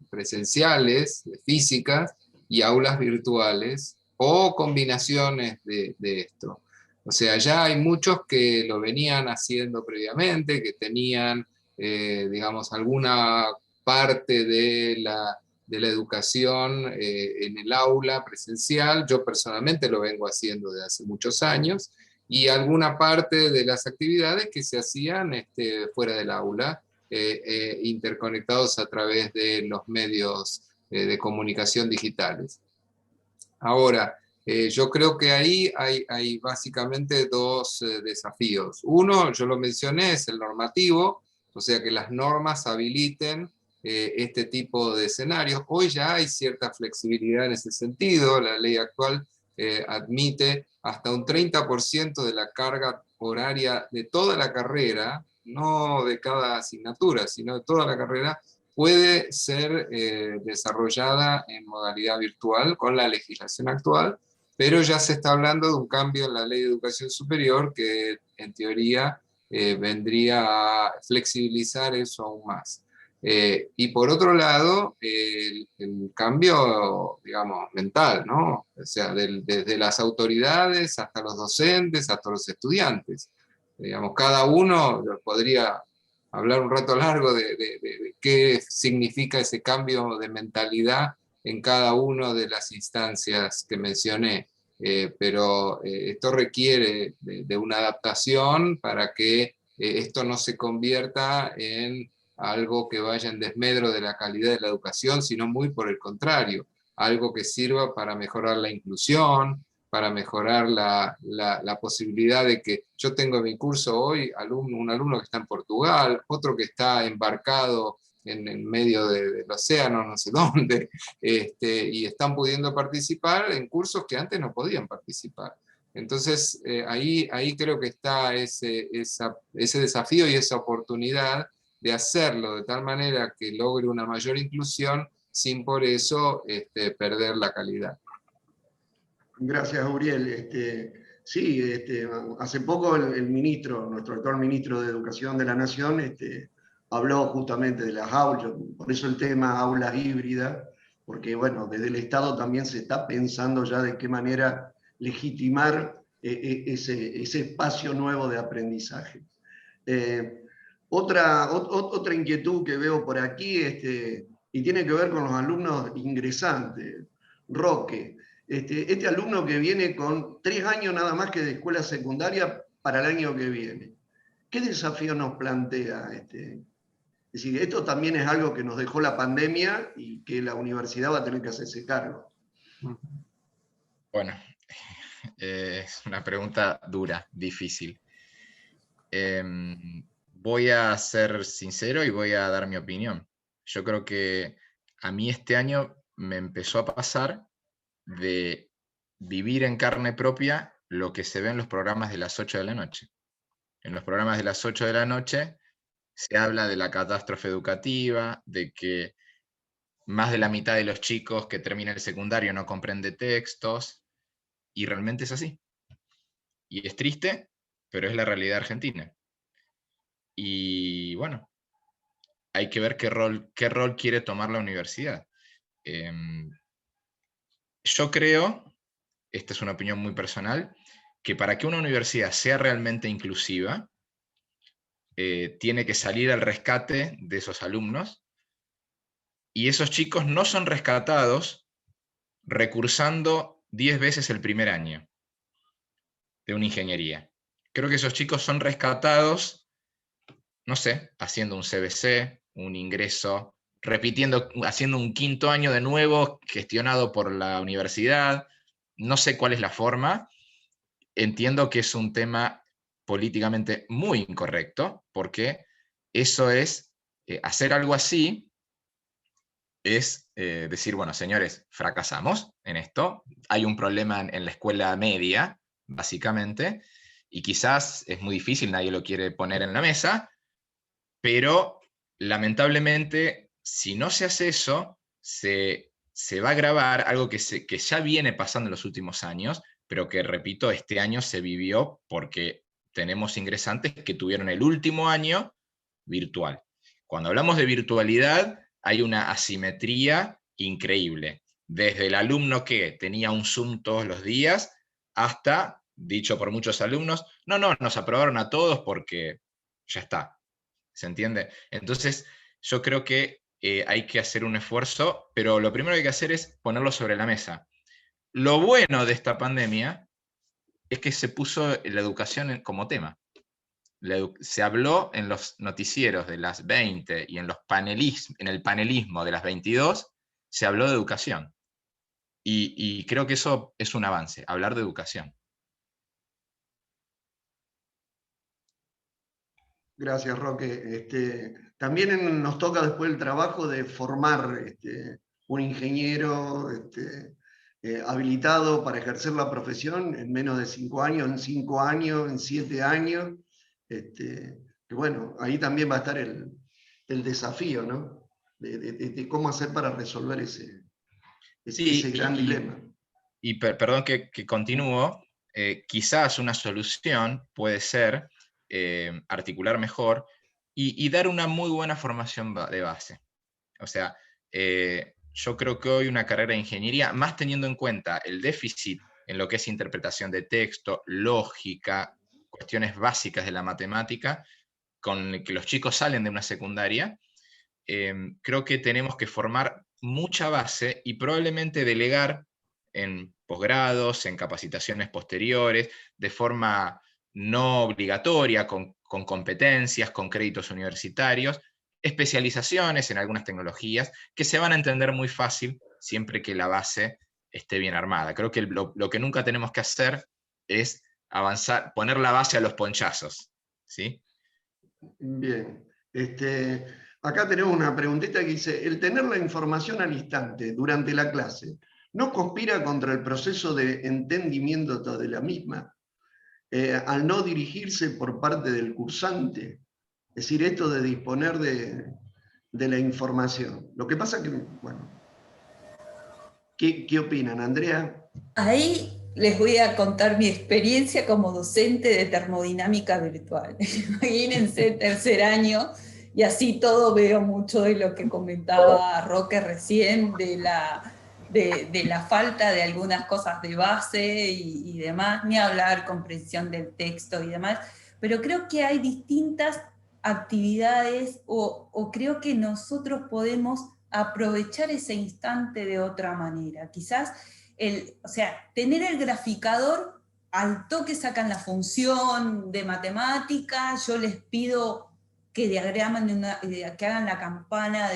presenciales, físicas, y aulas virtuales, o combinaciones de esto. O sea, ya hay muchos que lo venían haciendo previamente, que tenían, digamos, alguna parte de la educación en el aula presencial. Yo personalmente lo vengo haciendo desde hace muchos años, y alguna parte de las actividades que se hacían fuera del aula, interconectados a través de los medios de comunicación digitales. Ahora, yo creo que ahí hay básicamente dos desafíos. Uno, yo lo mencioné, es el normativo, o sea, que las normas habiliten este tipo de escenarios. Hoy ya hay cierta flexibilidad en ese sentido. La ley actual admite hasta un 30% de la carga horaria de toda la carrera, no de cada asignatura, sino de toda la carrera, puede ser desarrollada en modalidad virtual con la legislación actual, pero ya se está hablando de un cambio en la Ley de Educación Superior que en teoría vendría a flexibilizar eso aún más. Y por otro lado, el cambio, digamos, mental, ¿no? O sea, desde las autoridades hasta los docentes, hasta los estudiantes. Digamos, cada uno podría hablar un rato largo de qué significa ese cambio de mentalidad en cada una de las instancias que mencioné. Pero esto requiere de una adaptación para que esto no se convierta en algo que vaya en desmedro de la calidad de la educación, sino muy por el contrario, algo que sirva para mejorar la inclusión, para mejorar la posibilidad de que yo tengo en mi curso hoy un alumno que está en Portugal, otro que está embarcado en el medio del océano, no sé dónde, y están pudiendo participar en cursos que antes no podían participar. Entonces, ahí creo que está ese desafío y esa oportunidad de hacerlo de tal manera que logre una mayor inclusión sin por eso perder la calidad. Gracias, Uriel. Sí, hace poco el ministro, nuestro actual ministro de Educación de la Nación, habló justamente de las aulas, por eso el tema aulas híbridas, porque bueno, desde el Estado también se está pensando ya de qué manera legitimar ese espacio nuevo de aprendizaje. Otra inquietud que veo por aquí, y tiene que ver con los alumnos ingresantes. Roque, este alumno que viene con 3 años nada más que de escuela secundaria para el año que viene, ¿qué desafío nos plantea? Es decir, esto también es algo que nos dejó la pandemia y que la universidad va a tener que hacerse cargo. Bueno, es una pregunta dura, difícil. Voy a ser sincero y voy a dar mi opinión. Yo creo que a mí este año me empezó a pasar de vivir en carne propia lo que se ve en los programas de las 8 de la noche. En los programas de las 8 de la noche se habla de la catástrofe educativa, de que más de la mitad de los chicos que terminan el secundario no comprende textos, y realmente es así. Y es triste, pero es la realidad argentina. Y bueno, hay que ver qué rol quiere tomar la universidad. Yo creo, esta es una opinión muy personal, que para que una universidad sea realmente inclusiva, tiene que salir al rescate de esos alumnos, y esos chicos no son rescatados recursando 10 veces el primer año de una ingeniería. Creo que esos chicos son rescatados, no sé, haciendo un CBC, un ingreso, repitiendo, haciendo un 5.º año de nuevo, gestionado por la universidad. No sé cuál es la forma. Entiendo que es un tema políticamente muy incorrecto, porque eso es, hacer algo así, es decir, bueno, señores, fracasamos en esto, hay un problema en la escuela media, básicamente, y quizás es muy difícil, nadie lo quiere poner en la mesa, pero lamentablemente, si no se hace eso, se va a agravar algo que ya viene pasando en los últimos años, pero que, repito, este año se vivió porque tenemos ingresantes que tuvieron el último año virtual. Cuando hablamos de virtualidad, hay una asimetría increíble. Desde el alumno que tenía un Zoom todos los días, hasta dicho por muchos alumnos, no, nos aprobaron a todos porque ya está, ¿se entiende? Entonces, yo creo que hay que hacer un esfuerzo, pero lo primero que hay que hacer es ponerlo sobre la mesa. Lo bueno de esta pandemia es que se puso la educación como tema. Se habló en los noticieros de las 20 y en el panelismo de las 22, se habló de educación. Y creo que eso es un avance, hablar de educación. Gracias, Roque. También nos toca después el trabajo de formar un ingeniero habilitado para ejercer la profesión en menos de 5 años, en 5 años, en 7 años. Que bueno, ahí también va a estar el desafío, ¿no? De cómo hacer para resolver ese gran dilema. Y perdón que continúo, quizás una solución puede ser articular mejor y dar una muy buena formación de base. O sea, yo creo que hoy una carrera de ingeniería, más teniendo en cuenta el déficit en lo que es interpretación de texto, lógica, cuestiones básicas de la matemática, con que los chicos salen de una secundaria, creo que tenemos que formar mucha base y probablemente delegar en posgrados, en capacitaciones posteriores, de forma no obligatoria, con competencias, con créditos universitarios, especializaciones en algunas tecnologías que se van a entender muy fácil siempre que la base esté bien armada. Creo que lo que nunca tenemos que hacer es avanzar, poner la base a los ponchazos, ¿sí? Bien. Acá tenemos una preguntita que dice, el tener la información al instante durante la clase, ¿no conspira contra el proceso de entendimiento de la misma? Al no dirigirse por parte del cursante. Es decir, esto de disponer de la información. Lo que pasa que, bueno, ¿qué opinan, Andrea? Ahí les voy a contar mi experiencia como docente de termodinámica virtual. Imagínense, tercer año, y así todo veo mucho de lo que comentaba Roque recién, de la falta de algunas cosas de base y demás, ni hablar comprensión del texto y demás, pero creo que hay distintas actividades o creo que nosotros podemos aprovechar ese instante de otra manera. Quizás o sea, tener el graficador, al toque sacan la función de matemática, yo les pido que diagramen que hagan la campana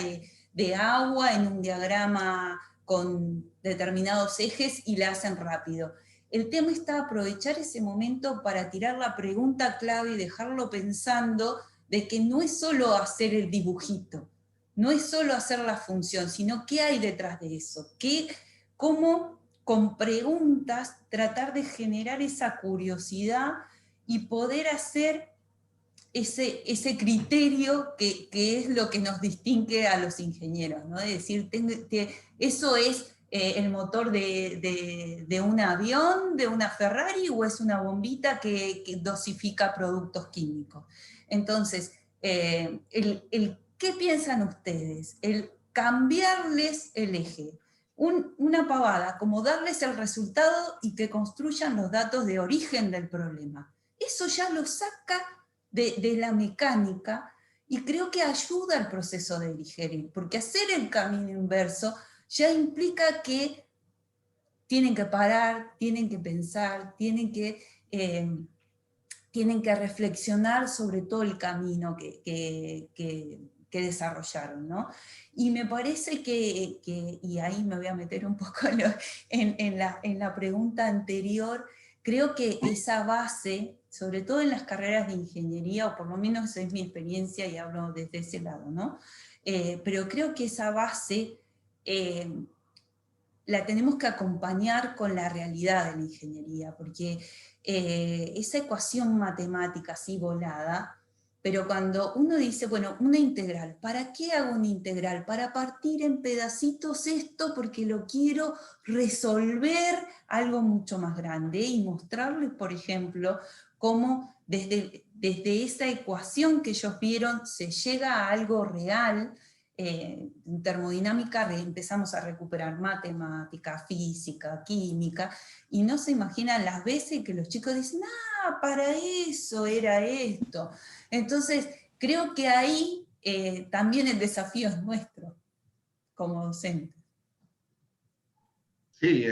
de agua en un diagrama con determinados ejes y la hacen rápido. El tema está aprovechar ese momento para tirar la pregunta clave y dejarlo pensando de que no es solo hacer el dibujito, no es solo hacer la función, sino qué hay detrás de eso, cómo con preguntas tratar de generar esa curiosidad y poder hacer ese criterio que es lo que nos distingue a los ingenieros, ¿no? Es decir, eso es el motor de un avión, de una Ferrari, o es una bombita que dosifica productos químicos. Entonces, ¿qué piensan ustedes? El cambiarles el eje, una pavada, como darles el resultado y que construyan los datos de origen del problema. Eso ya lo saca de la mecánica y creo que ayuda al proceso de digerir, porque hacer el camino inverso ya implica que tienen que parar, tienen que pensar, tienen que reflexionar sobre todo el camino que desarrollaron, ¿no? Y me parece que, y ahí me voy a meter un poco en la pregunta anterior, creo que esa base, sobre todo en las carreras de ingeniería, o por lo menos esa es mi experiencia y hablo desde ese lado, ¿no? Pero creo que esa base la tenemos que acompañar con la realidad de la ingeniería, porque esa ecuación matemática así volada, pero cuando uno dice, bueno, una integral, ¿para qué hago una integral? Para partir en pedacitos esto porque lo quiero resolver algo mucho más grande y mostrarles, por ejemplo, cómo desde esa ecuación que ellos vieron se llega a algo real en termodinámica empezamos a recuperar matemática, física, química, y no se imaginan las veces que los chicos dicen, ah, para eso era esto. Entonces, creo que ahí también el desafío es nuestro, como docentes. Sí,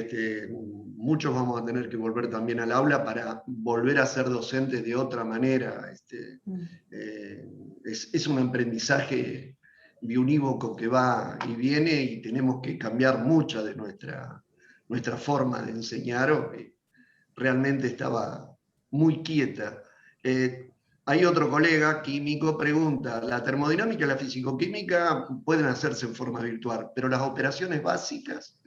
muchos vamos a tener que volver también al aula para volver a ser docentes de otra manera. Es un aprendizaje biunívoco que va y viene, y tenemos que cambiar mucha de nuestra forma de enseñar. Realmente estaba muy quieta. Hay otro colega químico, pregunta, la termodinámica y la fisicoquímica pueden hacerse en forma virtual, pero las operaciones básicas,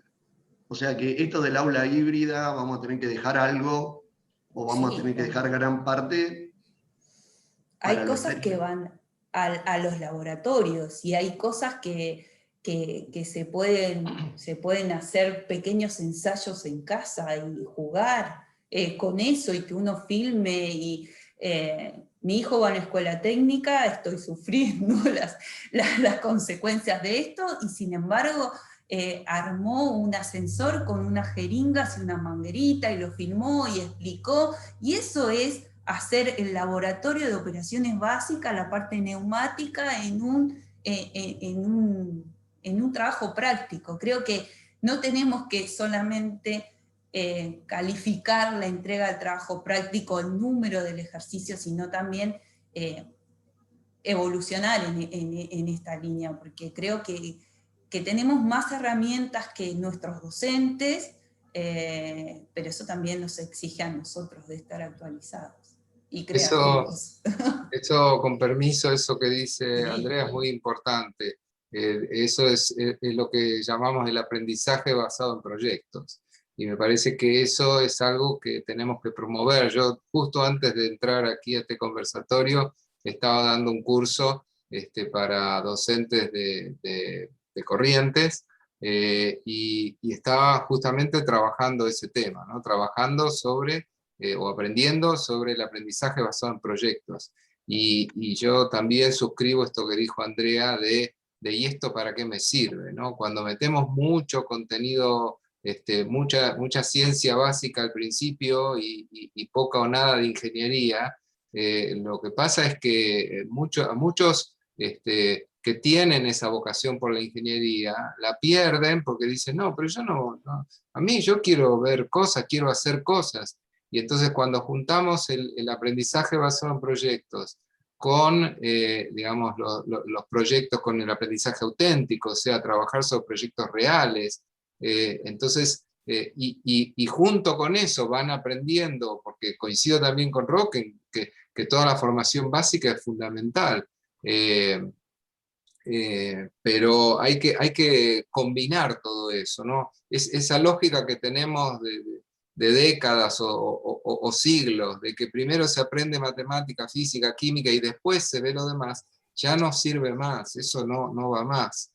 o sea que esto del aula híbrida, vamos a tener que dejar algo, o vamos a tener que dejar gran parte. Hay cosas que van a los laboratorios, y hay cosas que se pueden hacer pequeños ensayos en casa y jugar con eso, y que uno filme. Y mi hijo va a una escuela técnica, estoy sufriendo las consecuencias de esto, y sin embargo armó un ascensor con unas jeringas y una manguerita, y lo filmó y explicó, y eso es hacer el laboratorio de operaciones básicas, la parte neumática, en un trabajo práctico. Creo que no tenemos que solamente calificar la entrega del trabajo práctico, el número del ejercicio, sino también evolucionar en esta línea, porque creo que tenemos más herramientas que nuestros docentes, pero eso también nos exige a nosotros de estar actualizados y creativos. Eso, con permiso, eso que dice Sí. Andrea es muy importante. Eso es lo que llamamos el aprendizaje basado en proyectos. Y me parece que eso es algo que tenemos que promover. Yo, justo antes de entrar aquí a este conversatorio, estaba dando un curso para docentes de Corrientes, y estaba justamente trabajando ese tema, ¿no? Trabajando sobre, o aprendiendo sobre el aprendizaje basado en proyectos. Y yo también suscribo esto que dijo Andrea de ¿y esto para qué me sirve? ¿No? Cuando metemos mucho contenido, mucha ciencia básica al principio y poca o nada de ingeniería, lo que pasa es que muchos que tienen esa vocación por la ingeniería la pierden porque dicen, no, pero yo no, a mí yo quiero ver cosas, quiero hacer cosas. Y entonces cuando juntamos el aprendizaje basado en proyectos con, digamos, los proyectos con el aprendizaje auténtico, o sea, trabajar sobre proyectos reales, entonces, y junto con eso van aprendiendo, porque coincido también con Roque, que toda la formación básica es fundamental. Pero hay que combinar todo eso, ¿no? Esa lógica que tenemos de décadas o siglos, de que primero se aprende matemática, física, química y después se ve lo demás, ya no sirve más, eso no va más.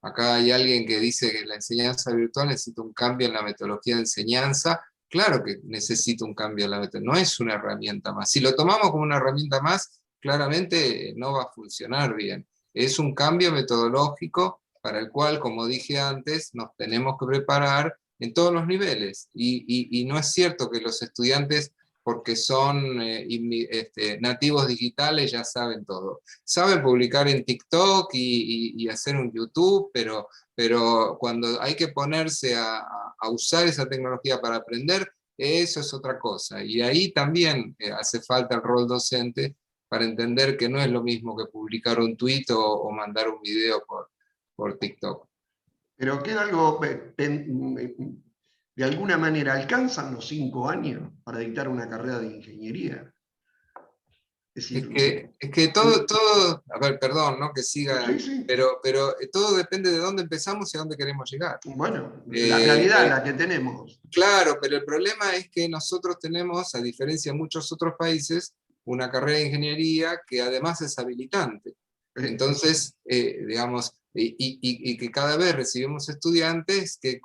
Acá hay alguien que dice que la enseñanza virtual necesita un cambio en la metodología de enseñanza. Claro que necesita un cambio en la metodología, no es una herramienta más. Si lo tomamos como una herramienta más, claramente no va a funcionar bien. Es un cambio metodológico para el cual, como dije antes, nos tenemos que preparar en todos los niveles. Y no es cierto que los estudiantes, porque son nativos digitales, ya saben todo. Saben publicar en TikTok y hacer un YouTube, pero cuando hay que ponerse a usar esa tecnología para aprender, eso es otra cosa. Y ahí también hace falta el rol docente para entender que no es lo mismo que publicar un tuit o mandar un video por TikTok. Pero queda algo, de alguna manera, ¿alcanzan los 5 años para dictar una carrera de ingeniería? Es que todo, a ver, perdón, ¿no? Que siga, sí. pero todo depende de dónde empezamos y a dónde queremos llegar. Bueno, la realidad la que tenemos. Claro, pero el problema es que nosotros tenemos, a diferencia de muchos otros países, una carrera de ingeniería que además es habilitante. Entonces, digamos, y que cada vez recibimos estudiantes que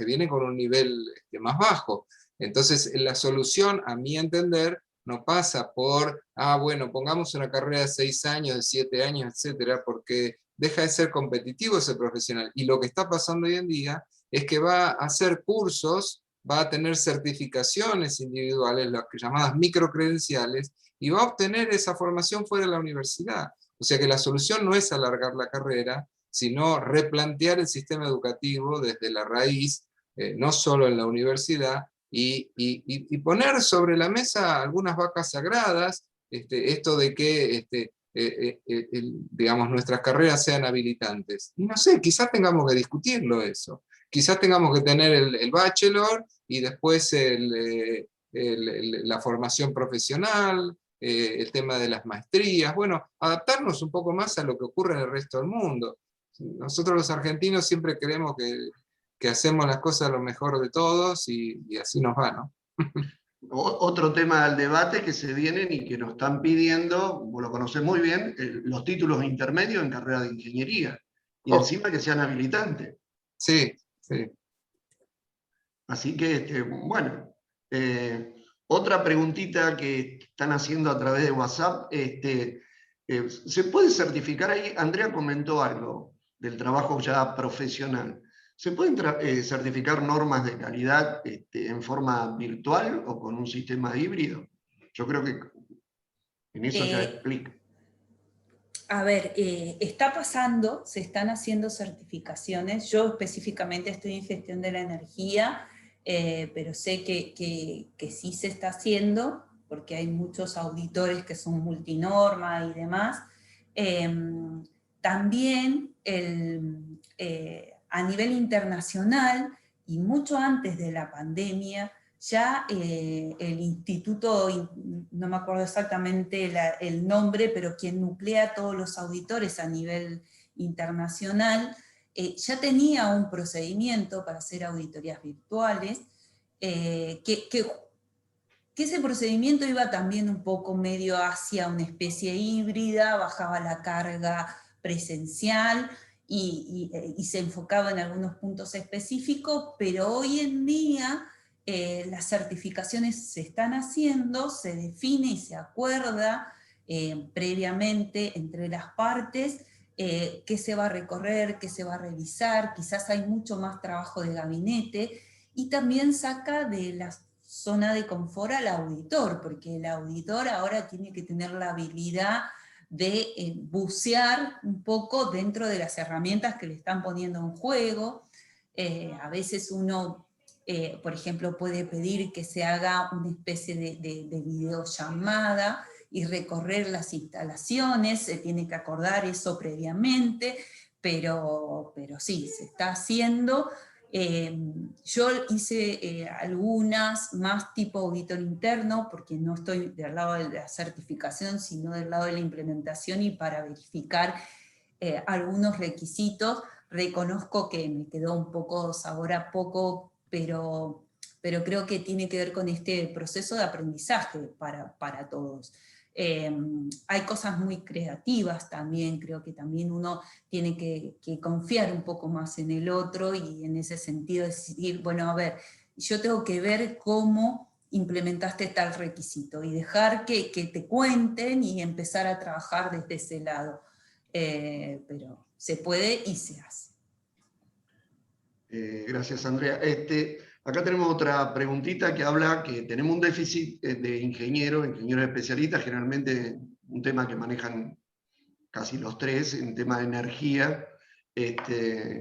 vienen con un nivel más bajo. Entonces, la solución, a mi entender, no pasa por, bueno, pongamos una carrera de 6 años, de 7 años, etcétera, porque deja de ser competitivo ese profesional. Y lo que está pasando hoy en día es que va a hacer cursos, va a tener certificaciones individuales, las llamadas microcredenciales, y va a obtener esa formación fuera de la universidad. O sea que la solución no es alargar la carrera, sino replantear el sistema educativo desde la raíz, no solo en la universidad, y poner sobre la mesa algunas vacas sagradas, esto de que digamos, nuestras carreras sean habilitantes. Y no sé, quizás tengamos que discutirlo eso. Quizás tengamos que tener el bachelor y después la formación profesional, el tema de las maestrías, bueno, adaptarnos un poco más a lo que ocurre en el resto del mundo. Nosotros los argentinos siempre creemos que hacemos las cosas lo mejor de todos y así nos va, ¿no? Otro tema del debate que se vienen y que nos están pidiendo, vos lo conocés muy bien, los títulos intermedios en carrera de ingeniería, y encima que sean habilitantes. Sí, sí. Así que, bueno, otra preguntita que están haciendo a través de WhatsApp, ¿se puede certificar ahí? Andrea comentó algo del trabajo ya profesional. ¿Se pueden certificar normas de calidad en forma virtual o con un sistema híbrido? Yo creo que en eso ya explica. A ver, está pasando, se están haciendo certificaciones. Yo específicamente estoy en gestión de la energía, pero sé que sí se está haciendo, porque hay muchos auditores que son multinorma y demás. También a nivel internacional, y mucho antes de la pandemia, ya el instituto, no me acuerdo exactamente el nombre, pero quien nuclea todos los auditores a nivel internacional, ya tenía un procedimiento para hacer auditorías virtuales, que ese procedimiento iba también un poco medio hacia una especie híbrida, bajaba la carga presencial, y se enfocaba en algunos puntos específicos, pero hoy en día las certificaciones se están haciendo, se define y se acuerda previamente entre las partes qué se va a recorrer, qué se va a revisar, quizás hay mucho más trabajo de gabinete, y también saca de la zona de confort al auditor, porque el auditor ahora tiene que tener la habilidad de bucear un poco dentro de las herramientas que le están poniendo en juego. A veces uno, por ejemplo, puede pedir que se haga una especie de videollamada y recorrer las instalaciones, se tiene que acordar eso previamente, pero sí, se está haciendo. Yo hice algunas más tipo auditor interno, porque no estoy del lado de la certificación, sino del lado de la implementación, y para verificar algunos requisitos. Reconozco que me quedó un poco sabor a poco, pero creo que tiene que ver con este proceso de aprendizaje para todos. Hay cosas muy creativas también, creo que también uno tiene que confiar un poco más en el otro, y en ese sentido decir, bueno, a ver, yo tengo que ver cómo implementaste tal requisito, y dejar que te cuenten y empezar a trabajar desde ese lado. Pero se puede y se hace. Gracias, Andrea. Acá tenemos otra preguntita que habla que tenemos un déficit de ingenieros especialistas, generalmente un tema que manejan casi los tres, en tema de energía.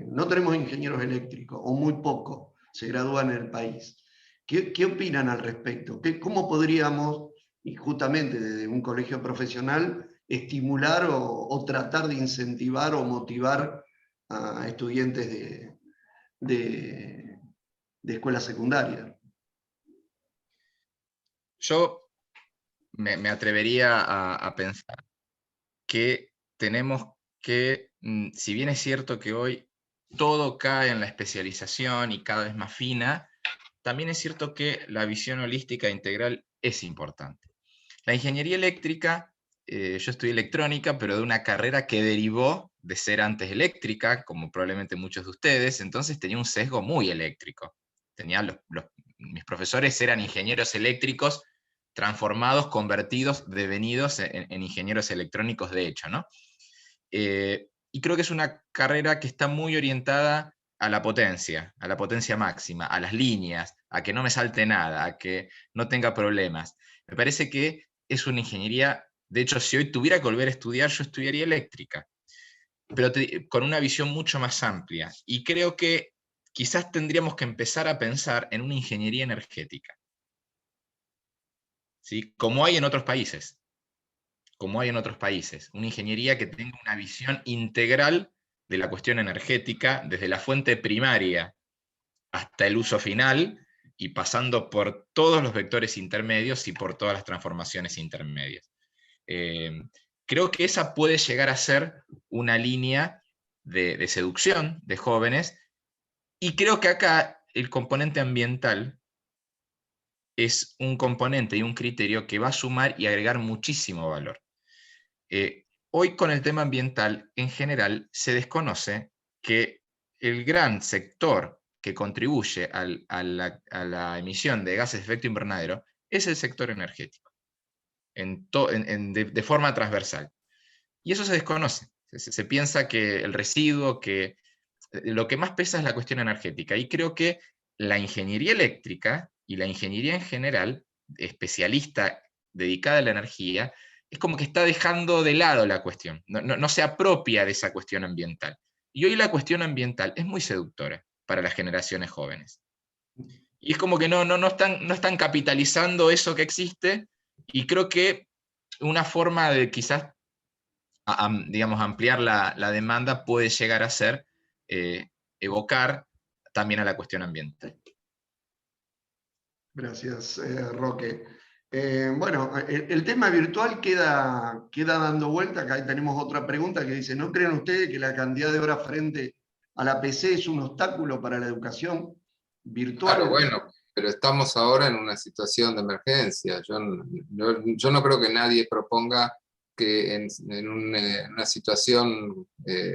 No tenemos ingenieros eléctricos, o muy pocos se gradúan en el país. ¿Qué opinan al respecto? ¿Cómo podríamos, y justamente desde un colegio profesional, estimular o tratar de incentivar o motivar a estudiantes de escuela secundaria? Yo me atrevería a pensar que tenemos que, si bien es cierto que hoy todo cae en la especialización y cada vez más fina, también es cierto que la visión holística e integral es importante. La ingeniería eléctrica, yo estudié electrónica, pero de una carrera que derivó de ser antes eléctrica, como probablemente muchos de ustedes, entonces tenía un sesgo muy eléctrico. Mis profesores eran ingenieros eléctricos transformados, convertidos, devenidos en ingenieros electrónicos de hecho, ¿no? y creo que es una carrera que está muy orientada a la potencia máxima, a las líneas, a que no me salte nada, a que no tenga problemas. Me parece que es una ingeniería, de hecho, si hoy tuviera que volver a estudiar, yo estudiaría eléctrica, pero con una visión mucho más amplia. Y creo que quizás tendríamos que empezar a pensar en una ingeniería energética, ¿sí? Como hay en otros países. Una ingeniería que tenga una visión integral de la cuestión energética, desde la fuente primaria hasta el uso final, y pasando por todos los vectores intermedios y por todas las transformaciones intermedias. Creo que esa puede llegar a ser una línea de seducción de jóvenes, y creo que acá el componente ambiental es un componente y un criterio que va a sumar y agregar muchísimo valor. Hoy con el tema ambiental, en general, se desconoce que el gran sector que contribuye a la emisión de gases de efecto invernadero es el sector energético, de forma transversal. Y eso se desconoce. Se piensa que el residuo, que lo que más pesa es la cuestión energética. Y creo que la ingeniería eléctrica y la ingeniería en general, especialista dedicada a la energía, es como que está dejando de lado la cuestión, no se apropia de esa cuestión ambiental. Y hoy la cuestión ambiental es muy seductora para las generaciones jóvenes. Y es como que no están capitalizando eso que existe, y creo que una forma de quizás digamos, ampliar la demanda puede llegar a ser evocar también a la cuestión ambiental. Gracias, Roque. Bueno, el tema virtual queda dando vuelta. Acá tenemos otra pregunta que dice: ¿no creen ustedes que la cantidad de horas frente a la PC es un obstáculo para la educación virtual? Claro, bueno, pero estamos ahora en una situación de emergencia. Yo no creo que nadie proponga que en una situación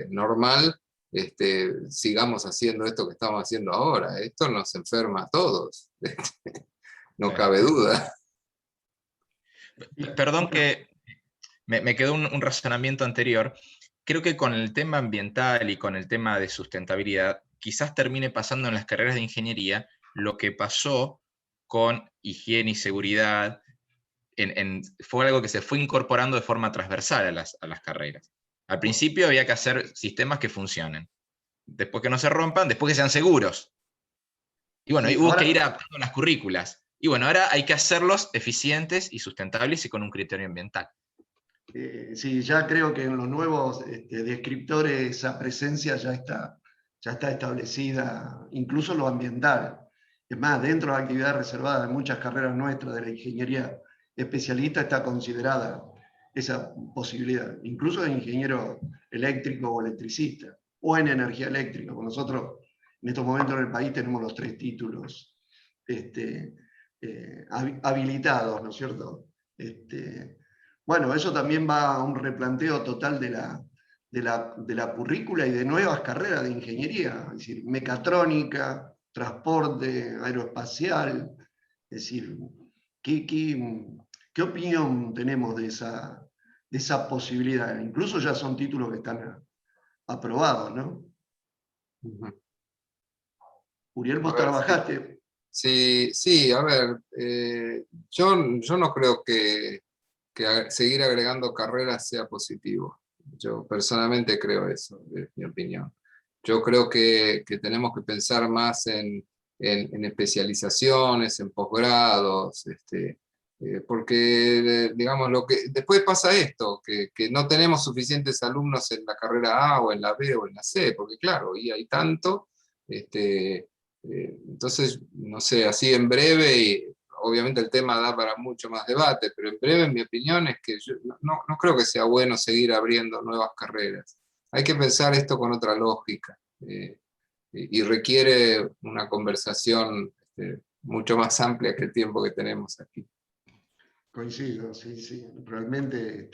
normal sigamos haciendo esto que estamos haciendo ahora. Esto nos enferma a todos, no cabe duda. Perdón que me quedó un razonamiento anterior. Creo que con el tema ambiental y con el tema de sustentabilidad, quizás termine pasando en las carreras de ingeniería lo que pasó con higiene y seguridad. Fue algo que se fue incorporando de forma transversal a las carreras. Al principio había que hacer sistemas que funcionen, después que no se rompan, después que sean seguros. Y bueno, Sí, hubo que ir adaptando las currículas. Y bueno, ahora hay que hacerlos eficientes y sustentables y con un criterio ambiental. Sí, ya creo que en los nuevos descriptores esa presencia ya está establecida, incluso lo ambiental. Es más, dentro de la actividad reservada de muchas carreras nuestras de la ingeniería especialista está considerada esa posibilidad, incluso de ingeniero eléctrico o electricista, o en energía eléctrica. Nosotros en estos momentos en el país tenemos los 3 títulos habilitados, ¿no es cierto? Bueno, eso también va a un replanteo total de la currícula y de nuevas carreras de ingeniería, es decir, mecatrónica, transporte, aeroespacial. Es decir, ¿qué opinión tenemos de esa posibilidad? Incluso ya son títulos que están aprobados, ¿no? Uriel, vos trabajaste. Sí, a ver, yo no creo que seguir agregando carreras sea positivo. Yo personalmente creo eso, es mi opinión. Yo creo que tenemos que pensar más en especializaciones, en posgrados, porque digamos, después pasa esto, que no tenemos suficientes alumnos en la carrera A o en la B o en la C, porque claro, y hay tanto, entonces, no sé, así en breve, y obviamente el tema da para mucho más debate, pero en breve mi opinión es que yo no creo que sea bueno seguir abriendo nuevas carreras. Hay que pensar esto con otra lógica, y requiere una conversación mucho más amplia que el tiempo que tenemos aquí. Coincido, sí. Realmente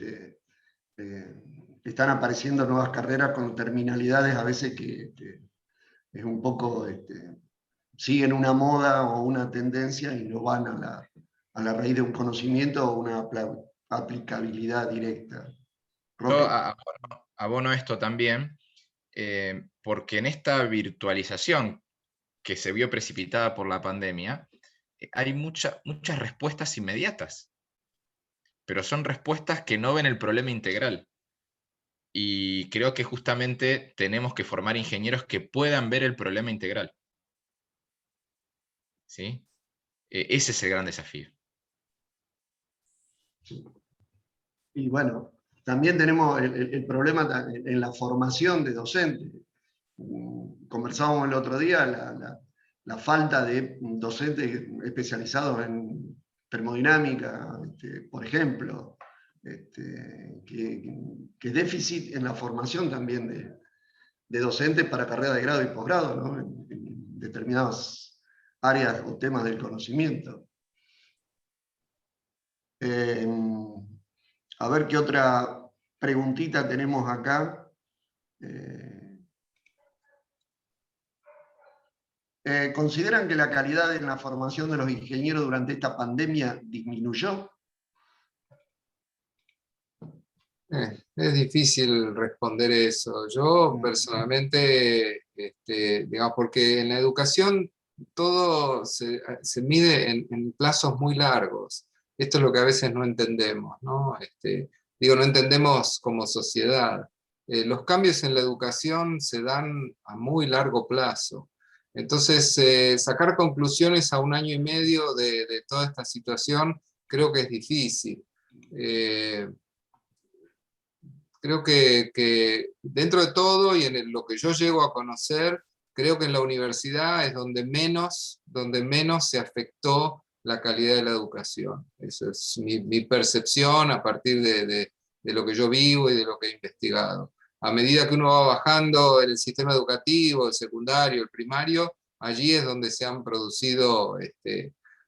están apareciendo nuevas carreras con terminalidades a veces que es un poco, siguen una moda o una tendencia y no van a la raíz de un conocimiento o una aplicabilidad directa. Yo abono esto también, porque en esta virtualización que se vio precipitada por la pandemia, hay muchas respuestas inmediatas, pero son respuestas que no ven el problema integral. Y creo que justamente tenemos que formar ingenieros que puedan ver el problema integral. ¿Sí? Ese es el gran desafío. Y bueno, también tenemos el problema en la formación de docentes. Conversábamos el otro día la falta de docentes especializados en termodinámica, por ejemplo, que déficit en la formación también de docentes para carrera de grado y posgrado, ¿no? En determinadas áreas o temas del conocimiento. A ver qué otra preguntita tenemos acá. ¿Consideran que la calidad en la formación de los ingenieros durante esta pandemia disminuyó? Es difícil responder eso. Yo personalmente, digamos, porque en la educación todo se mide en plazos muy largos. Esto es lo que a veces no entendemos, ¿no? No entendemos como sociedad. Los cambios en la educación se dan a muy largo plazo. Entonces, sacar conclusiones a 1 año y medio de toda esta situación creo que es difícil. Creo que dentro de todo y en lo que yo llego a conocer, creo que en la universidad es donde menos se afectó la calidad de la educación. Esa es mi percepción a partir de lo que yo vivo y de lo que he investigado. A medida que uno va bajando en el sistema educativo, el secundario, el primario, allí es donde se han producido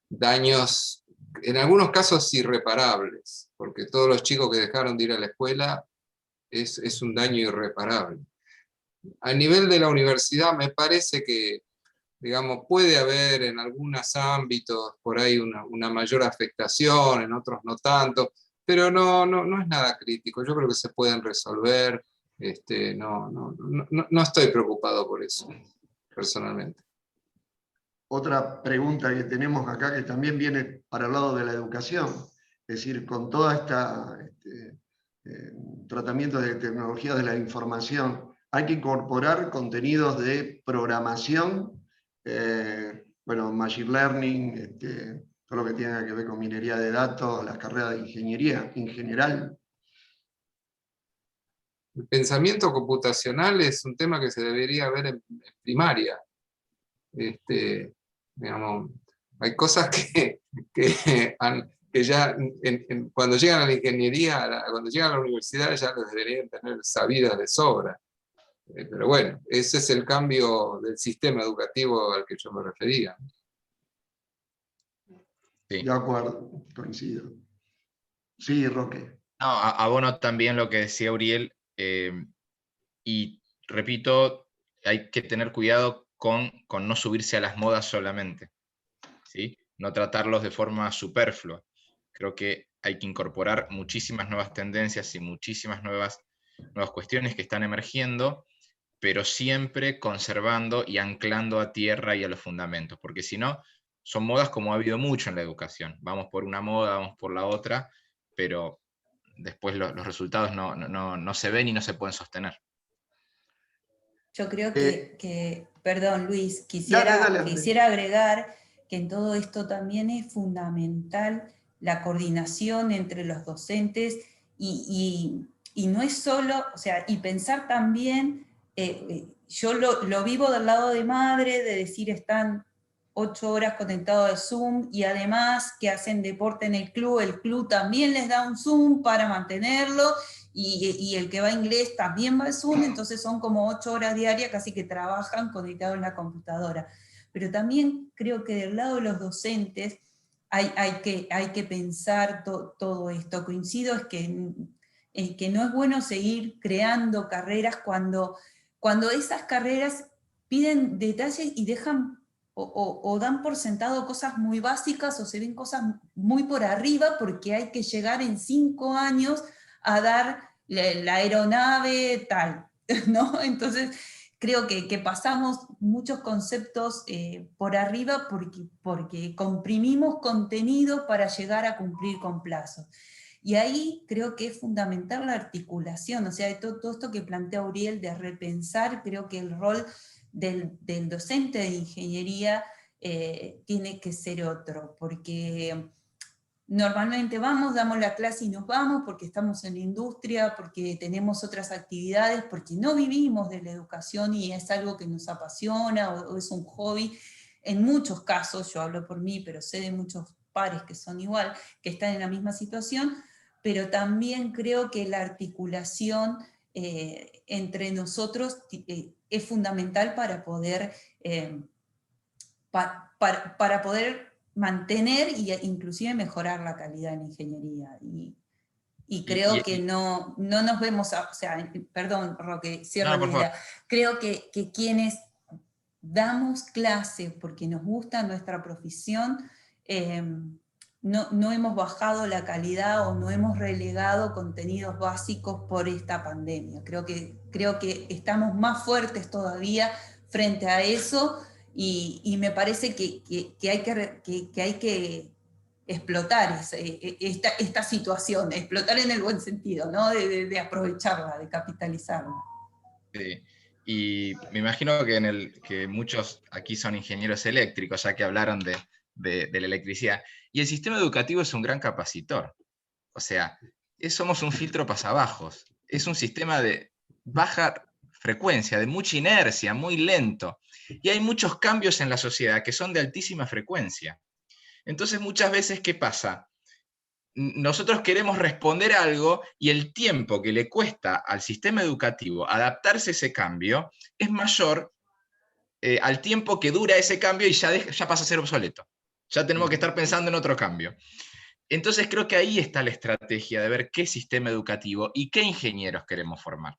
daños, en algunos casos irreparables, porque todos los chicos que dejaron de ir a la escuela es un daño irreparable. A nivel de la universidad me parece que, digamos, puede haber en algunos ámbitos por ahí una mayor afectación, en otros no tanto, pero no es nada crítico. Yo creo que se pueden resolver. No estoy preocupado por eso, personalmente. Otra pregunta que tenemos acá que también viene para el lado de la educación, es decir, con toda esta tratamiento de tecnología de la información, hay que incorporar contenidos de programación, bueno, machine learning, todo lo que tiene que ver con minería de datos, las carreras de ingeniería en general. El pensamiento computacional es un tema que se debería ver en primaria. Digamos, hay cosas que ya cuando llegan a la ingeniería, cuando llegan a la universidad ya las deberían tener sabidas de sobra. Pero bueno, ese es el cambio del sistema educativo al que yo me refería. Sí. De acuerdo, coincido. Sí, Roque. No, abono también lo que decía Uriel, y repito, hay que tener cuidado con no subirse a las modas solamente, ¿sí? No tratarlos de forma superflua. Creo que hay que incorporar muchísimas nuevas tendencias y muchísimas nuevas cuestiones que están emergiendo, pero siempre conservando y anclando a tierra y a los fundamentos, porque si no, son modas como ha habido mucho en la educación. Vamos por una moda, vamos por la otra, pero después los resultados no se ven y no se pueden sostener. Yo creo que perdón Luis, quisiera agregar que en todo esto también es fundamental la coordinación entre los docentes y no es solo, o sea, y pensar también, yo lo vivo del lado de madre, de decir están 8 horas conectados al Zoom y además que hacen deporte en el club también les da un Zoom para mantenerlo, y el que va a inglés también va al Zoom, entonces son como 8 horas diarias casi que trabajan conectados en la computadora. Pero también creo que del lado de los docentes hay que pensar todo esto. Coincido en que no es bueno seguir creando carreras cuando esas carreras piden detalles y dejan o dan por sentado cosas muy básicas o se ven cosas muy por arriba porque hay que llegar en 5 años a dar la aeronave tal, ¿no? Entonces, creo que pasamos muchos conceptos por arriba porque comprimimos contenido para llegar a cumplir con plazos. Y ahí creo que es fundamental la articulación, o sea, todo esto que plantea Uriel de repensar, creo que el rol del docente de ingeniería tiene que ser otro, porque normalmente vamos, damos la clase y nos vamos porque estamos en la industria, porque tenemos otras actividades, porque no vivimos de la educación y es algo que nos apasiona o es un hobby. En muchos casos, yo hablo por mí, pero sé de muchos pares que son igual, que están en la misma situación, pero también creo que la articulación entre nosotros es fundamental para poder, para poder mantener e inclusive mejorar la calidad en la ingeniería. Y creo que no nos vemos, o sea, perdón, Roque, cierro la idea. Creo que quienes damos clase porque nos gusta nuestra profesión, no hemos bajado la calidad o no hemos relegado contenidos básicos por esta pandemia. Creo que estamos más fuertes todavía frente a eso y me parece que hay que explotar esta situación, explotar en el buen sentido, ¿no? De aprovecharla, de capitalizarla. Sí. Y me imagino que muchos aquí son ingenieros eléctricos, ya que hablaron de la electricidad. Y el sistema educativo es un gran capacitor. O sea, somos un filtro pasabajos. Es un sistema de baja frecuencia, de mucha inercia, muy lento. Y hay muchos cambios en la sociedad que son de altísima frecuencia. Entonces, muchas veces, ¿qué pasa? Nosotros queremos responder a algo y el tiempo que le cuesta al sistema educativo adaptarse a ese cambio es mayor al tiempo que dura ese cambio y ya pasa a ser obsoleto. Ya tenemos que estar pensando en otro cambio. Entonces creo que ahí está la estrategia de ver qué sistema educativo y qué ingenieros queremos formar.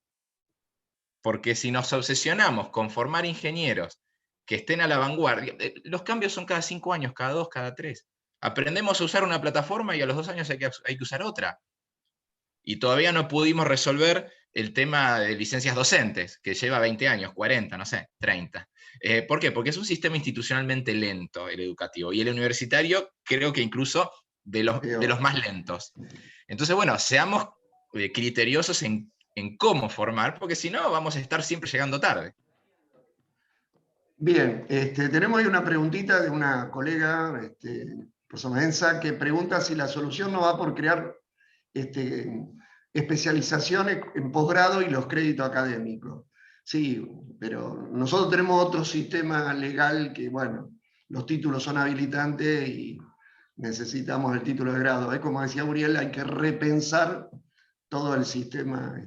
Porque si nos obsesionamos con formar ingenieros que estén a la vanguardia, los cambios son cada 5 años, cada 2, cada 3. Aprendemos a usar una plataforma y a los 2 años hay que usar otra. Y todavía no pudimos resolver el tema de licencias docentes, que lleva 20 años, 40, no sé, 30. ¿Por qué? Porque es un sistema institucionalmente lento el educativo, y el universitario creo que incluso de los más lentos. Entonces, bueno, seamos criteriosos en cómo formar, porque si no vamos a estar siempre llegando tarde. Bien, tenemos ahí una preguntita de una colega, Rosa Enza, que pregunta si la solución no va por crear especializaciones en posgrado y los créditos académicos. Sí, pero nosotros tenemos otro sistema legal que, bueno, los títulos son habilitantes y necesitamos el título de grado. Como decía Uriel, hay que repensar todo el sistema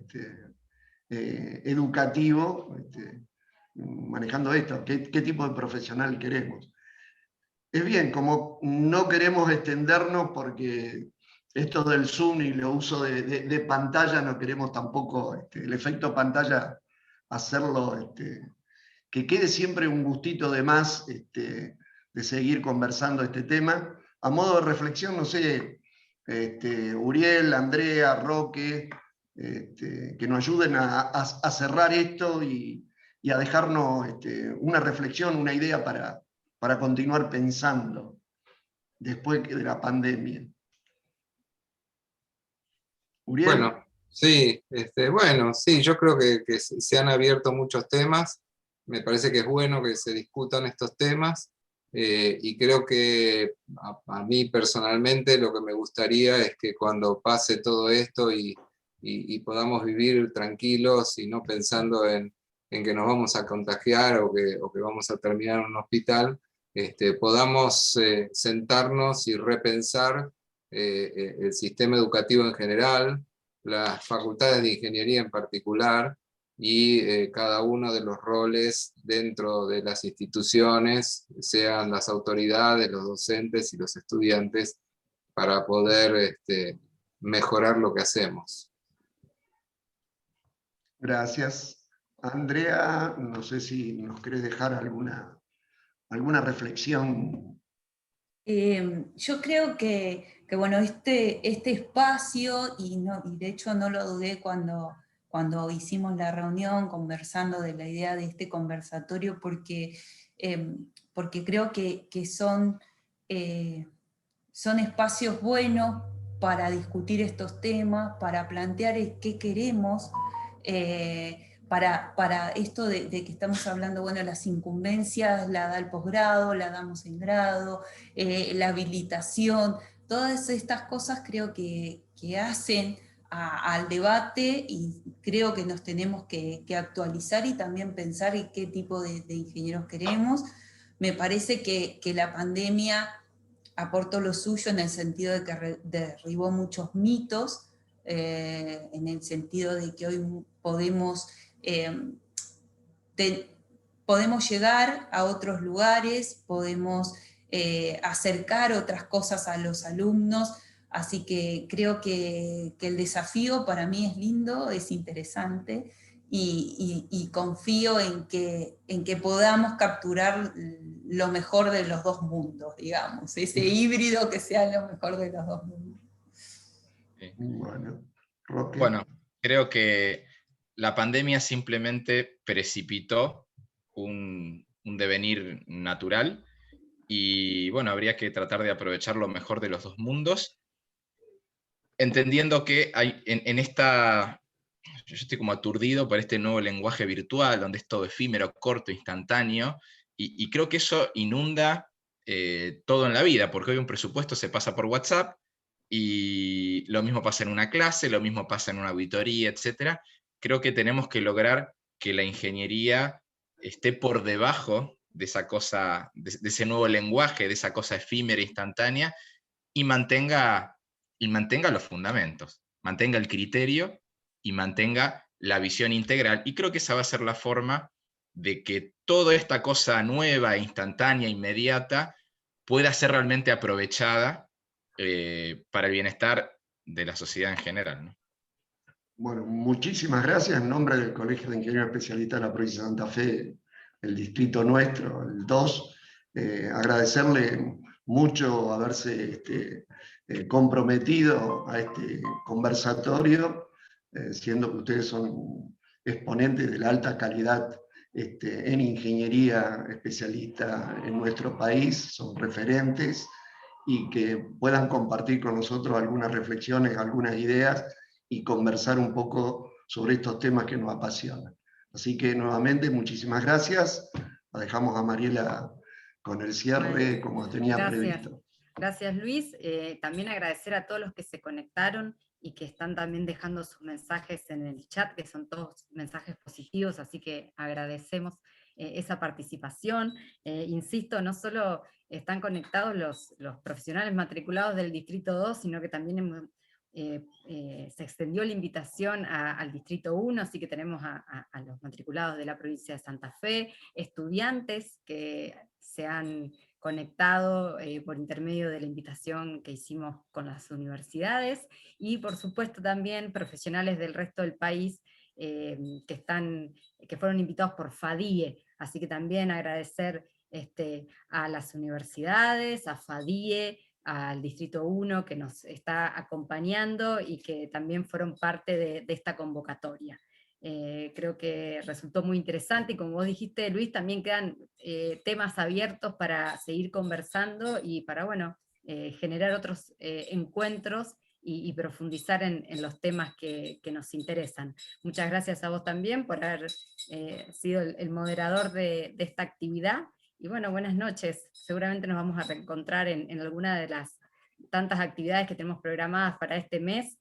educativo, manejando esto, qué tipo de profesional queremos. Es bien, como no queremos extendernos porque esto del Zoom y el uso de pantalla, no queremos tampoco el efecto pantalla hacerlo, que quede siempre un gustito de más de seguir conversando este tema. A modo de reflexión, no sé, Uriel, Andrea, Roque, que nos ayuden a cerrar esto y a dejarnos una reflexión, una idea para continuar pensando después de la pandemia. Uriel. Bueno, sí, bueno, sí, yo creo que se han abierto muchos temas. Me parece que es bueno que se discutan estos temas, y creo que a mí personalmente lo que me gustaría es que cuando pase todo esto y podamos vivir tranquilos y no pensando en que nos vamos a contagiar o que vamos a terminar en un hospital, podamos sentarnos y repensar el sistema educativo en general, las facultades de ingeniería en particular, y cada uno de los roles dentro de las instituciones, sean las autoridades, los docentes y los estudiantes, para poder mejorar lo que hacemos. Gracias. Andrea, no sé si nos querés dejar alguna reflexión. Yo creo que bueno, este espacio, y de hecho no lo dudé cuando hicimos la reunión conversando de la idea de este conversatorio, porque creo que son espacios buenos para discutir estos temas, para plantear qué queremos, para esto de que estamos hablando, bueno, las incumbencias la da el posgrado, la damos en grado, la habilitación, todas estas cosas creo que hacen al debate, y creo que nos tenemos que actualizar y también pensar en qué tipo de ingenieros queremos. Me parece que la pandemia aportó lo suyo en el sentido de que derribó muchos mitos, en el sentido de que hoy podemos llegar a otros lugares, podemos acercar otras cosas a los alumnos, así que creo que el desafío para mí es lindo, es interesante, y confío en que podamos capturar lo mejor de los dos mundos, digamos, ese híbrido que sea lo mejor de los dos mundos. Bueno, Roque. Bueno, creo que la pandemia simplemente precipitó un devenir natural, y bueno, habría que tratar de aprovechar lo mejor de los dos mundos, entendiendo que hay en esta... Yo estoy como aturdido por este nuevo lenguaje virtual, donde es todo efímero, corto, instantáneo, y creo que eso inunda todo en la vida, porque hoy un presupuesto se pasa por WhatsApp, y lo mismo pasa en una clase, lo mismo pasa en una auditoría, etc. Creo que tenemos que lograr que la ingeniería esté por debajo de esa cosa, de ese nuevo lenguaje, de esa cosa efímera, instantánea, y mantenga los fundamentos, mantenga el criterio y mantenga la visión integral. Y creo que esa va a ser la forma de que toda esta cosa nueva, instantánea, inmediata, pueda ser realmente aprovechada para el bienestar de la sociedad en general, ¿no? Bueno, muchísimas gracias en nombre del Colegio de Ingenieros Especialistas de la provincia de Santa Fe, el distrito nuestro, el 2, agradecerle mucho haberse comprometido a este conversatorio, siendo que ustedes son exponentes de la alta calidad en ingeniería especialista en nuestro país, son referentes, y que puedan compartir con nosotros algunas reflexiones, algunas ideas, y conversar un poco sobre estos temas que nos apasionan. Así que nuevamente muchísimas gracias. La dejamos a Mariela con el cierre como tenía previsto. Gracias, Luis. También agradecer a todos los que se conectaron y que están también dejando sus mensajes en el chat, que son todos mensajes positivos, así que agradecemos esa participación. Insisto, no solo están conectados los profesionales matriculados del Distrito 2, sino que también se extendió la invitación al Distrito 1, así que tenemos a los matriculados de la provincia de Santa Fe, estudiantes que se han conectado por intermedio de la invitación que hicimos con las universidades, y por supuesto también profesionales del resto del país que fueron invitados por FADIE, así que también agradecer a las universidades, a FADIE, al Distrito 1 que nos está acompañando y que también fueron parte de esta convocatoria. Creo que resultó muy interesante, y como vos dijiste, Luis, también quedan temas abiertos para seguir conversando y para, bueno, generar otros encuentros y profundizar en los temas que nos interesan. Muchas gracias a vos también por haber sido el moderador de esta actividad. Y bueno, buenas noches. Seguramente nos vamos a reencontrar en alguna de las tantas actividades que tenemos programadas para este mes.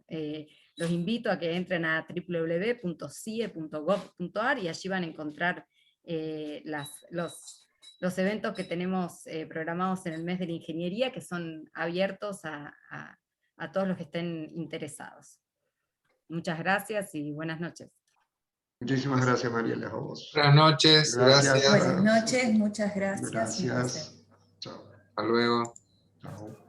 Los invito a que entren a www.cie.gov.ar y allí van a encontrar los eventos que tenemos programados en el mes de la ingeniería, que son abiertos a todos los que estén interesados. Muchas gracias y buenas noches. Muchísimas gracias, Mariela, a vos. Buenas noches, gracias. Buenas noches, muchas gracias. Gracias. Chao. Hasta luego. Chao.